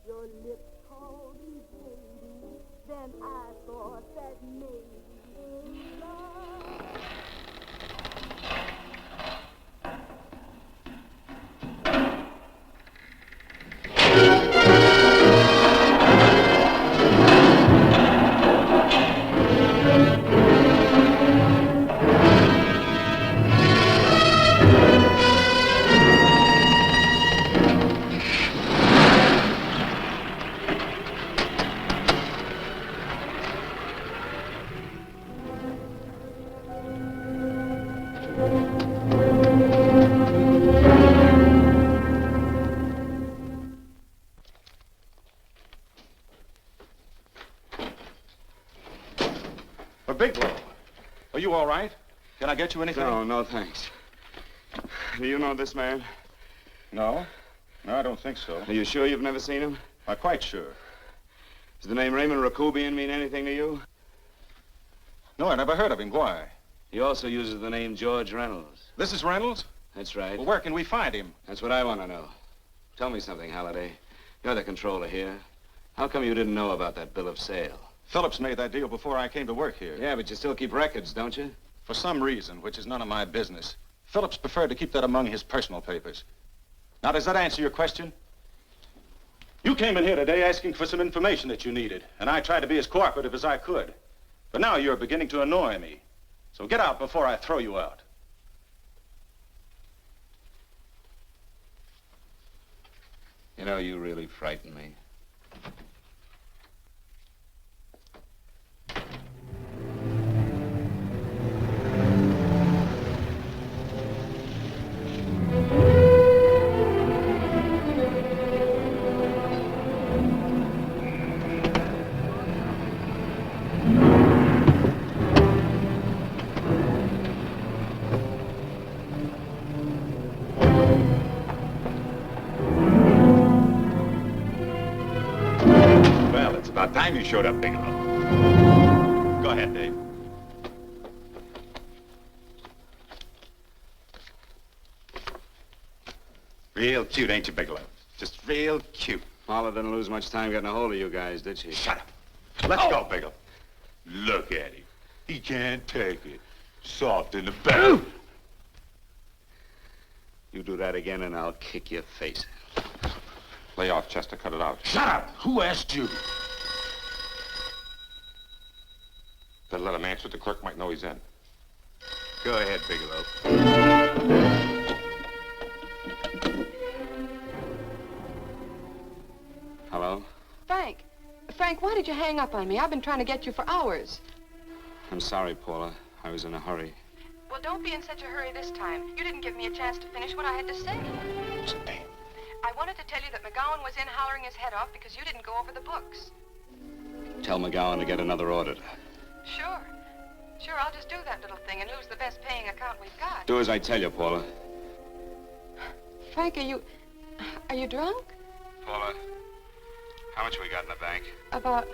Your lips called me baby, then I thought that maybe love. Bigelow, are you all right? Can I get you anything? No, thanks. Do you know this man? No. No, I don't think so. Are you sure you've never seen him? I'm quite sure. Does the name Raymond Rakubian mean anything to you? No, I never heard of him. Why? He also uses the name George Reynolds. This is Reynolds? That's right. Well, where can we find him? That's what I want to know. Tell me something, Halliday. You're the controller here. How come you didn't know about that bill of sale? Phillips made that deal before I came to work here. Yeah, but you still keep records, don't you? For some reason, which is none of my business, Phillips preferred to keep that among his personal papers. Now, does that answer your question? You came in here today asking for some information that you needed, and I tried to be as cooperative as I could. But now you're beginning to annoy me. So get out before I throw you out. You know, you really frighten me. time you showed up, Bigelow. Go ahead, Dave. Real cute, ain't you, Bigelow? Just real cute. Paula didn't lose much time getting a hold of you guys, did she? Shut up. Let's go, Bigelow. Look at him. He can't take it. Soft in the back. You do that again and I'll kick your face. Lay off, Chester. Cut it out. Shut up! Who asked you? Better let him answer. The clerk might know he's in. Go ahead, Bigelow. Hello? Frank. Frank, why did you hang up on me? I've been trying to get you for hours. I'm sorry, Paula. I was in a hurry. Well, don't be in such a hurry this time. You didn't give me a chance to finish what I had to say. I wanted to tell you that McGowan was in hollering his head off because you didn't go over the books. Tell McGowan to get another auditor. Sure. Sure, I'll just do that little thing and lose the best paying account we've got. Do as I tell you, Paula. Frank, are you drunk? Paula, how much we got in the bank? About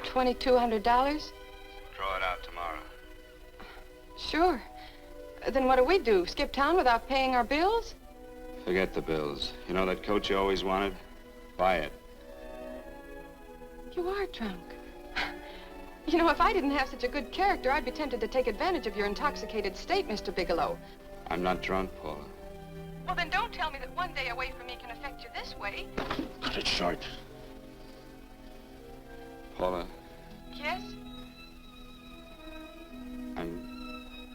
$2,200. Draw it out tomorrow. Sure. Then what do? Skip town without paying our bills? Forget the bills. You know that coat you always wanted? Buy it. You are drunk. You know, if I didn't have such a good character, I'd be tempted to take advantage of your intoxicated state, Mr. Bigelow. I'm not drunk, Paula. Well, then don't tell me that one day away from me can affect you this way. Cut it short. Paula, Yes?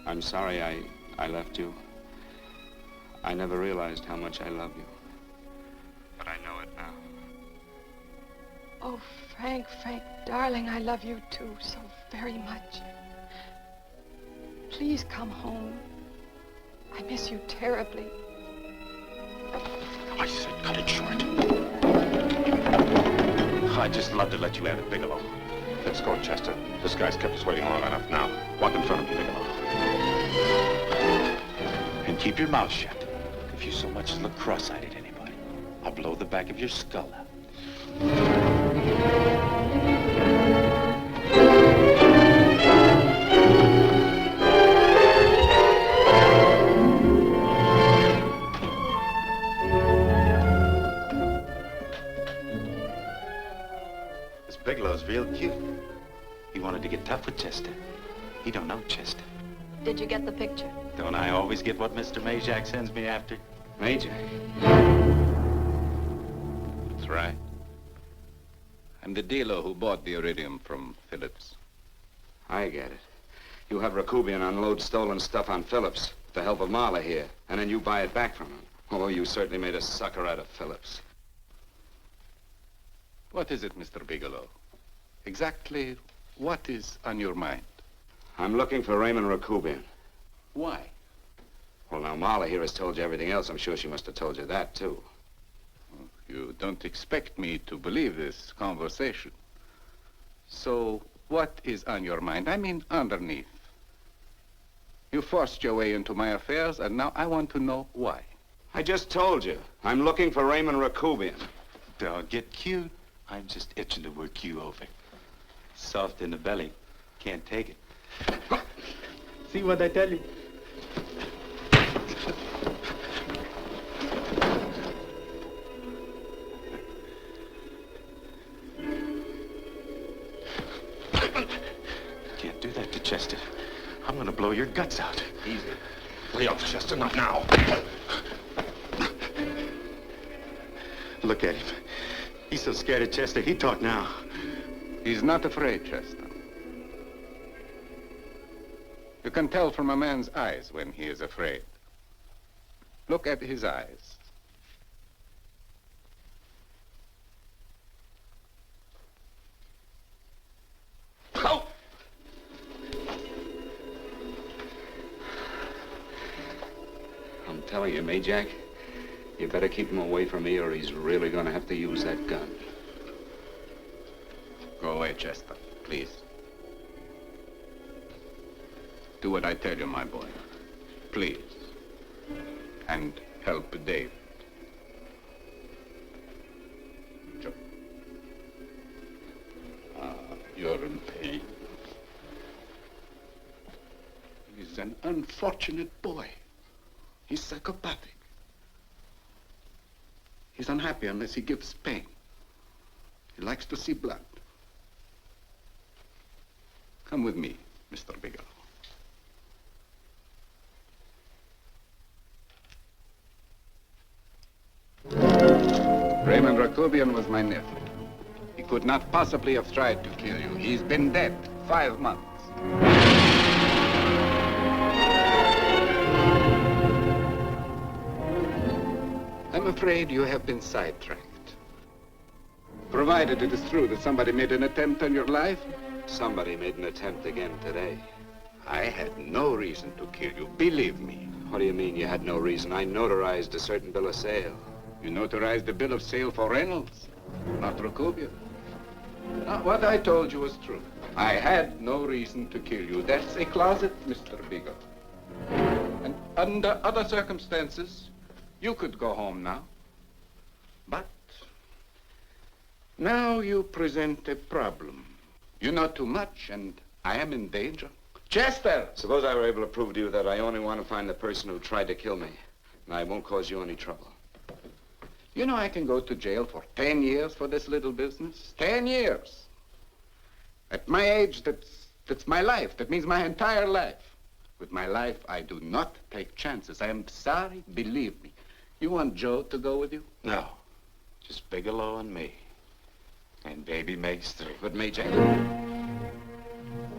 I'm sorry I left you. I never realized how much I love you. But I know it now. Oh, Frank, darling, I love you too so very much. Please come home. I miss you terribly. I said cut it short. I'd just love to let you have it, Bigelow. Let's go, Chester. This guy's kept us waiting long enough now. Walk in front of me, Bigelow. And keep your mouth shut. If you so much as look cross-eyed at anybody, I'll blow the back of your skull out. This Bigelow's real cute. He wanted to get tough with Chester. He don't know Chester. Did you get the picture? Don't I always get what Mr. Majak sends me after? Majak? That's right. I'm the dealer who bought the iridium from Phillips. I get it. You have Rakubian unload stolen stuff on Phillips with the help of Marla here, and then you buy it back from him. Oh, you certainly made a sucker out of Phillips. What is it, Mr. Bigelow? Exactly what is on your mind? I'm looking for Raymond Rakubian. Why? Well, now, Marla here has told you everything else. I'm sure she must have told you that, too. You don't expect me to believe this conversation. So, what is on your mind? I mean, underneath. You forced your way into my affairs, and now I want to know why. I just told you. I'm looking for Raymond Rakubian. Don't get cute. I'm just itching to work you over. Soft in the belly. Can't take it. See what I tell you? Can't do that to Chester. I'm gonna blow your guts out. Easy. Lay off, Chester, not now. Look at him. He's so scared of Chester, he'd talk now. He's not afraid, Chester. You can tell from a man's eyes when he is afraid. Look at his eyes. Oh! I'm telling you, Majak, you better keep him away from me or he's really gonna have to use that gun. Go away, Chester, please. Do what I tell you, my boy. Please. And help Dave. You're in pain. He's an unfortunate boy. He's psychopathic. He's unhappy unless he gives pain. He likes to see blood. Come with me, Mr. Bigelow. Raymond Rakubian was my nephew. He could not possibly have tried to kill you. He's been dead 5 months. I'm afraid you have been sidetracked. Provided it is true that somebody made an attempt on your life. Somebody made an attempt again today. I had no reason to kill you, believe me. What do you mean you had no reason? I notarized a certain bill of sale. You notarized the bill of sale for Reynolds, not Rakubian. Now, what I told you was true. I had no reason to kill you. That's a closet, Mr. Bigelow. And under other circumstances, you could go home now. But now you present a problem. You know too much, and I am in danger. Chester! Suppose I were able to prove to you that I only want to find the person who tried to kill me, and I won't cause you any trouble. You know I can go to jail for 10 years for this little business. 10 years. At my age, that's my life. That means my entire life. With my life, I do not take chances. I am sorry, believe me. You want Joe to go with you? No. Just Bigelow and me. And baby makes 3. But Majak.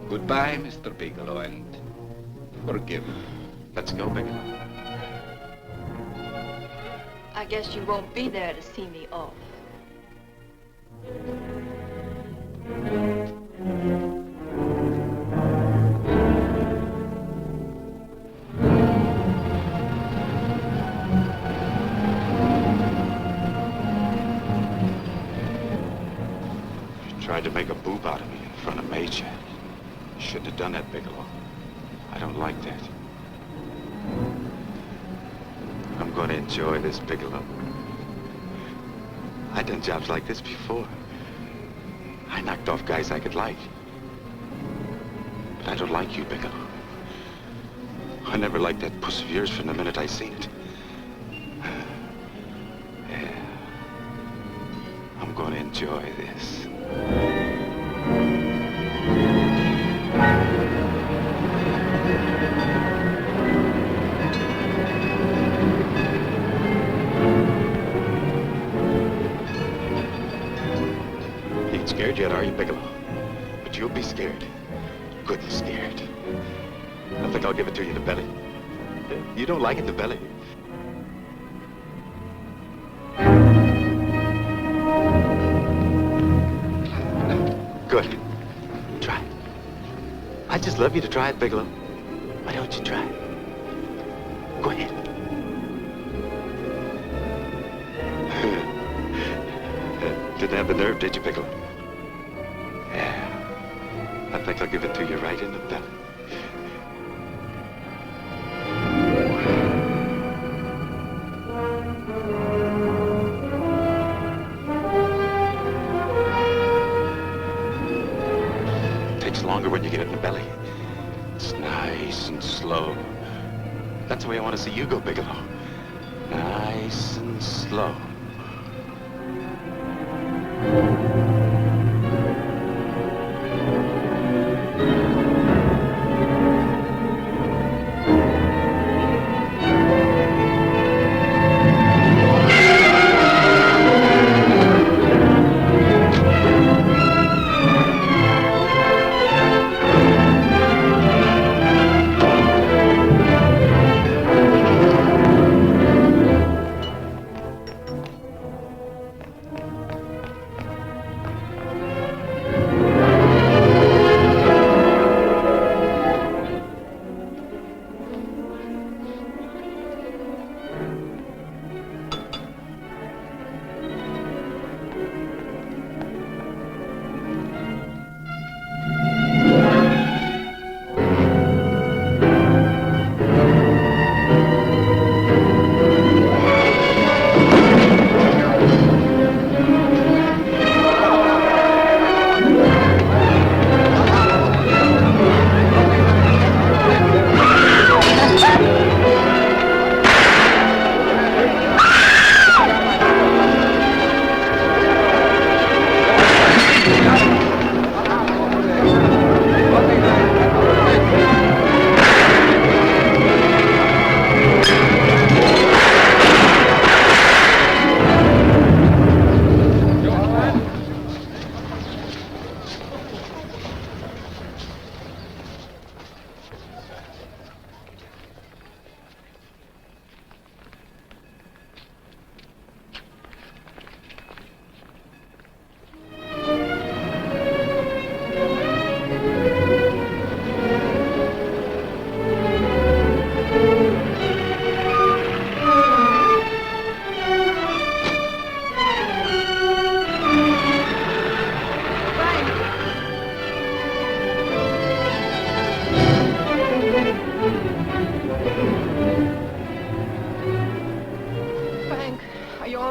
Goodbye, Mr. Bigelow, and forgive me. Let's go, Bigelow. I guess you won't be there to see me off. You tried to make a boob out of me in front of Majak. You shouldn't have done that, Bigelow. I don't like that. I'm going to enjoy this, Bigelow. I've done jobs like this before. I knocked off guys I could like. But I don't like you, Bigelow. I never liked that puss of yours from the minute I seen it. Yeah. I'm going to enjoy this. Scared yet, are you, Bigelow? But you'll be scared. Good and scared. I think I'll give it to you in the belly. You don't like it in the belly? Good. Try. I'd just love you to try it, Bigelow. Why don't you try it? Go ahead. Didn't have the nerve, did you, Bigelow? I think I'll give it to you right in the belly. It takes longer when you get it in the belly. It's nice and slow. That's the way I want to see you go, Bigelow. Nice and slow.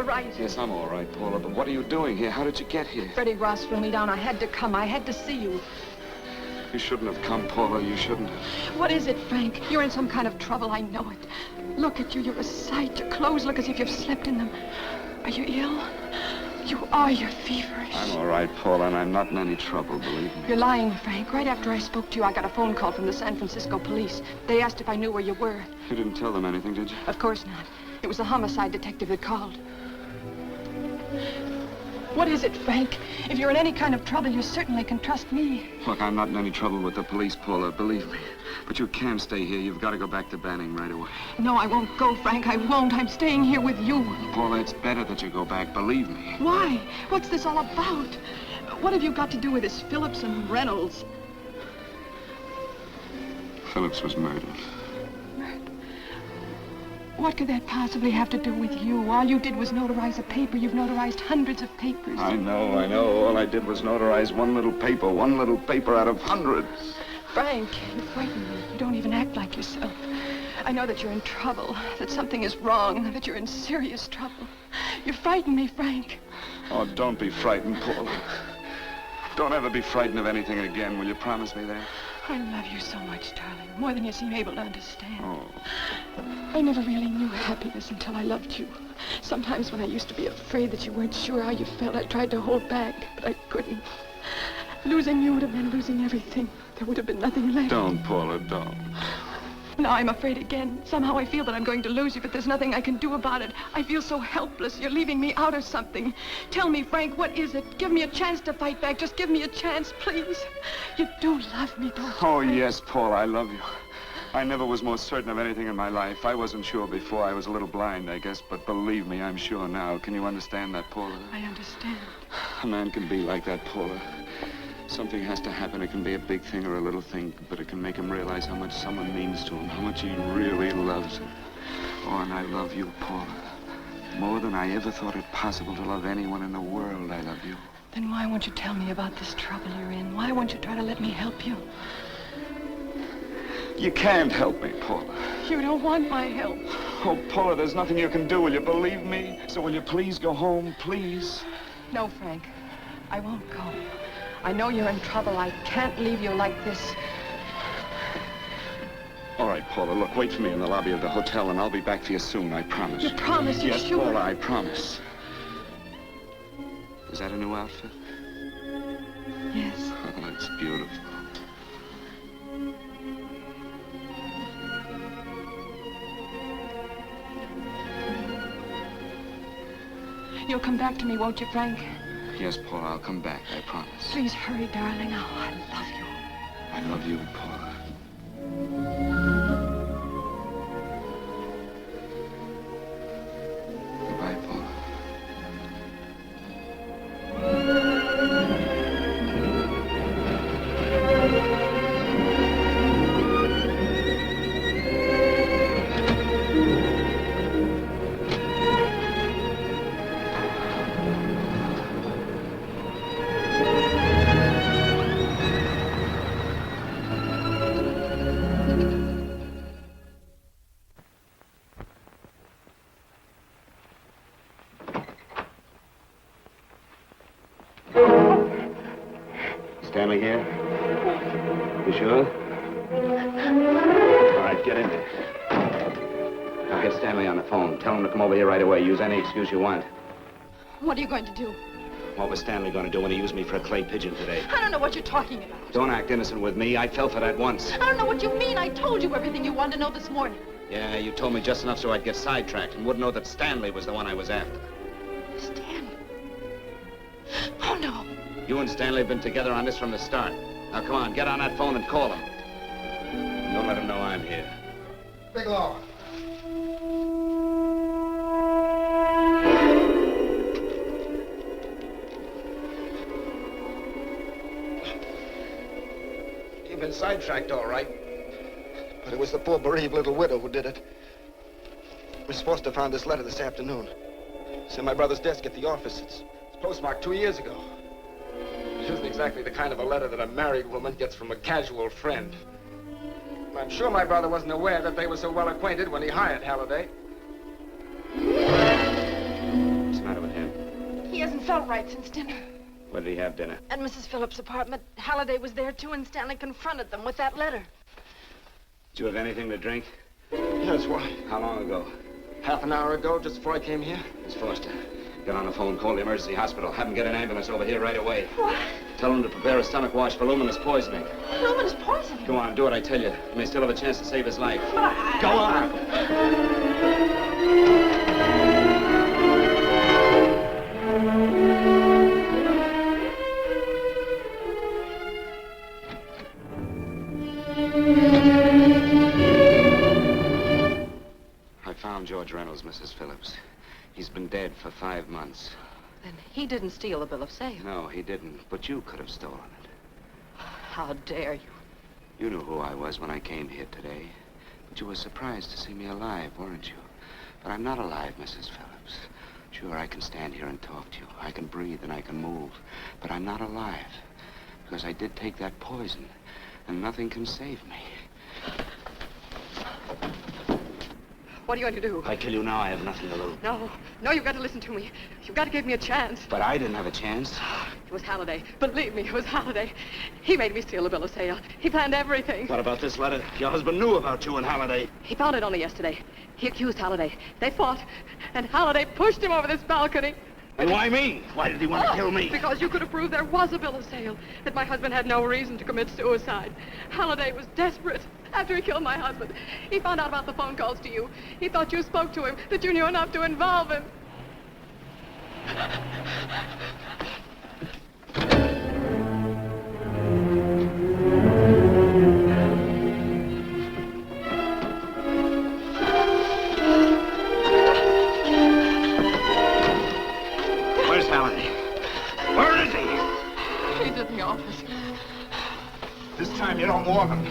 all right? Yes, I'm all right, Paula, but what are you doing here? How did you get here? Freddie Ross flew me down. I had to come. I had to see you. You shouldn't have come, Paula. You shouldn't have. What is it, Frank? You're in some kind of trouble. I know it. Look at you. You're a sight. Your clothes look as if you've slept in them. Are you ill? You are. You're feverish. I'm all right, Paula, and I'm not in any trouble, believe me. You're lying, Frank. Right after I spoke to you, I got a phone call from the San Francisco police. They asked if I knew where you were. You didn't tell them anything, did you? Of course not. It was the homicide detective that called. What is it, Frank? If you're in any kind of trouble, you certainly can trust me. Look, I'm not in any trouble with the police, Paula, believe me. But you can't stay here. You've got to go back to Banning right away. No, I won't go, Frank. I won't. I'm staying here with you. Paula, it's better that you go back, believe me. Why? What's this all about? What have you got to do with this Phillips and Reynolds? Phillips was murdered. What could that possibly have to do with you? All you did was notarize a paper. You've notarized hundreds of papers. I know. All I did was notarize one little paper out of hundreds. Frank, you frighten me. You don't even act like yourself. I know that you're in trouble, that something is wrong, that you're in serious trouble. You frighten me, Frank. Oh, don't be frightened, Paula. Don't ever be frightened of anything again. Will you promise me that? I love you so much, darling. More than you seem able to understand. Oh. I never really knew happiness until I loved you. Sometimes when I used to be afraid that you weren't sure how you felt, I tried to hold back, but I couldn't. Losing you would have meant losing everything. There would have been nothing left. Don't, Paula, don't. Now I'm afraid again. Somehow I feel that I'm going to lose you, but there's nothing I can do about it. I feel so helpless. You're leaving me out of something. Tell me, Frank, what is it? Give me a chance to fight back. Just give me a chance, please. You do love me, don't you? Oh, yes, Paula, I love you. I never was more certain of anything in my life. I wasn't sure before. I was a little blind, I guess, but believe me, I'm sure now. Can you understand that, Paula? I understand. A man can be like that, Paula. Something has to happen. It can be a big thing or a little thing, but it can make him realize how much someone means to him, how much he really loves him. Oh, and I love you, Paula. More than I ever thought it possible to love anyone in the world, I love you. Then why won't you tell me about this trouble you're in? Why won't you try to let me help you? You can't help me, Paula. You don't want my help. Oh, Paula, there's nothing you can do. Will you believe me? So will you please go home, please? No, Frank. I won't go. I know you're in trouble. I can't leave you like this. All right, Paula, look, wait for me in the lobby of the hotel, and I'll be back for you soon, I promise. You promise? You're yes, sure? Paula, I promise. Is that a new outfit? Yes. Oh, it's beautiful. You'll come back to me, won't you, Frank? Yes, Paula, I'll come back, I promise. Please hurry, darling. Oh, I love you. I love you, Paula. Goodbye, Paula. Stanley here? You sure? All right, get in there. Now get Stanley on the phone. Tell him to come over here right away. Use any excuse you want. What are you going to do? What was Stanley going to do when he used me for a clay pigeon today? I don't know what you're talking about. Don't act innocent with me. I fell for that once. I don't know what you mean. I told you everything you wanted to know this morning. Yeah, you told me just enough so I'd get sidetracked and wouldn't know that Stanley was the one I was after. Stanley? Oh, no. You and Stanley have been together on this from the start. Now, come on, get on that phone and call him. Don't let him know I'm here. Bigelow. You've been sidetracked, all right. But it was the poor bereaved little widow who did it. Miss Foster found this letter this afternoon. It's in my brother's desk at the office. It's postmarked 2 years ago. It isn't exactly the kind of a letter that a married woman gets from a casual friend. I'm sure my brother wasn't aware that they were so well acquainted when he hired Halliday. felt right since dinner. Where did he have dinner? At Mrs. Phillips' apartment. Halliday was there, too, and Stanley confronted them with that letter. Did you have anything to drink? Yes, why? How long ago? Half an hour ago, just before I came here. Miss Foster, get on the phone, call the emergency hospital. Have them get an ambulance over here right away. What? Tell them to prepare a stomach wash for luminous poisoning. Luminous poisoning? Go on, do it, I tell you. You may still have a chance to save his life. But Go on! I found George Reynolds, Mrs. Phillips. He's been dead for 5 months. Then he didn't steal the bill of sale. No, he didn't. But you could have stolen it. How dare you? You knew who I was when I came here today. But you were surprised to see me alive, weren't you? But I'm not alive, Mrs. Phillips. Sure, I can stand here and talk to you. I can breathe and I can move. But I'm not alive. Because I did take that poison. And nothing can save me. What are you going to do? If I kill you now, I have nothing to lose. No, you've got to listen to me. You've got to give me a chance. But I didn't have a chance. It was Halliday. Believe me, it was Halliday. He made me steal the bill of sale. He planned everything. What about this letter? Your husband knew about you and Halliday. He found it only yesterday. He accused Halliday. They fought, and Halliday pushed him over this balcony. And why me? Why did he want to kill me? Because you could have proved there was a bill of sale, that my husband had no reason to commit suicide. Halliday was desperate. After he killed my husband, he found out about the phone calls to you. He thought you spoke to him, that you knew enough to involve him. Where's Halliday? Where is he? He's in the office. This time you don't want him.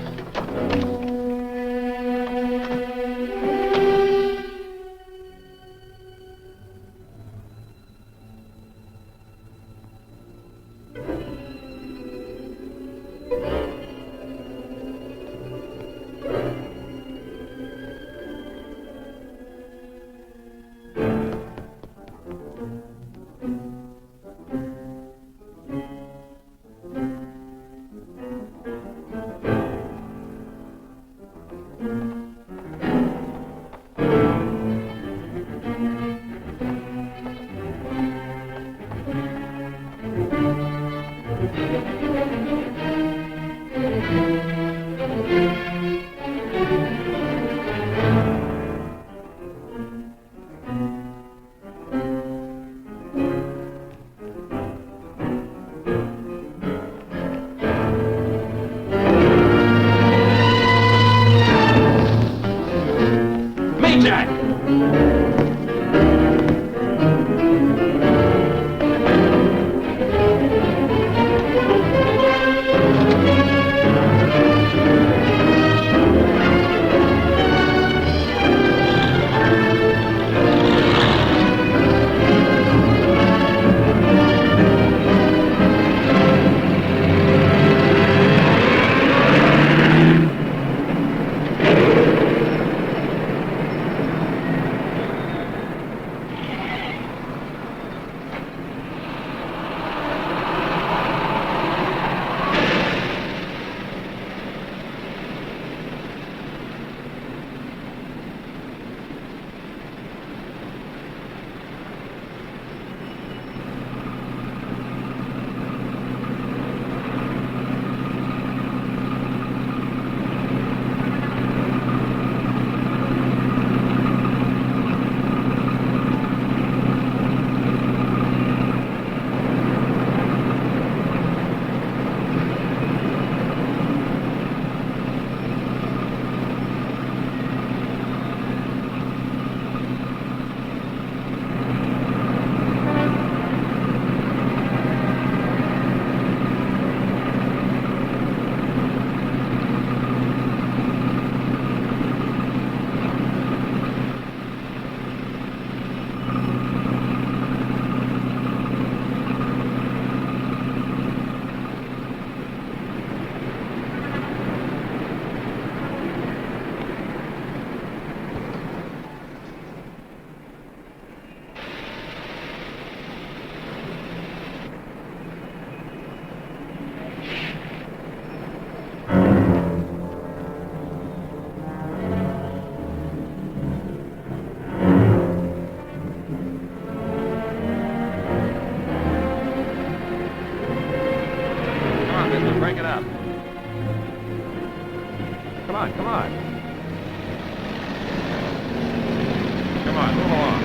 on, move along.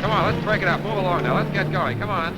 Come on, let's break it up. Move along now. Let's get going. Come on.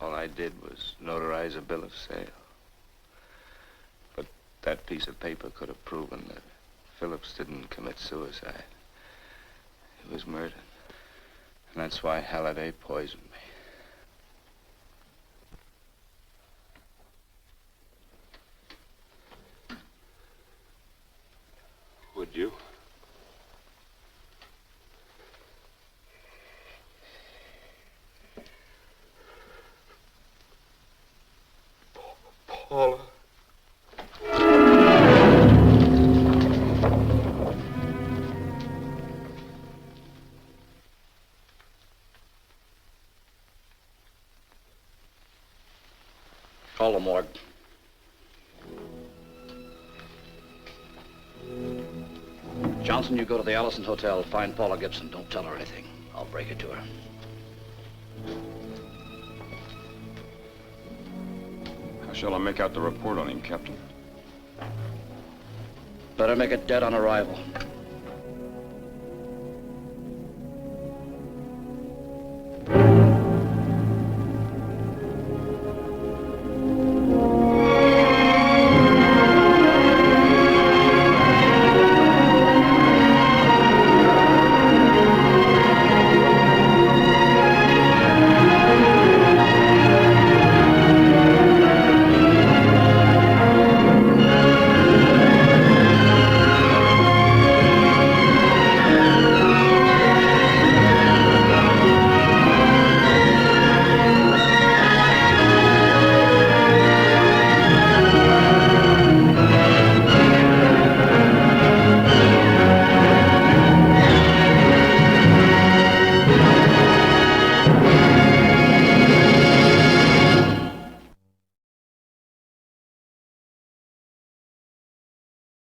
All I did was notarize a bill of sale. But that piece of paper could have proven that Phillips didn't commit suicide. He was murdered. And that's why Halliday poisoned me. Would you? Paula. Call the morgue. Johnson, you go to the Allison Hotel, find Paula Gibson. Don't tell her anything. I'll break it to her. How shall I make out the report on him, Captain? Better make it dead on arrival.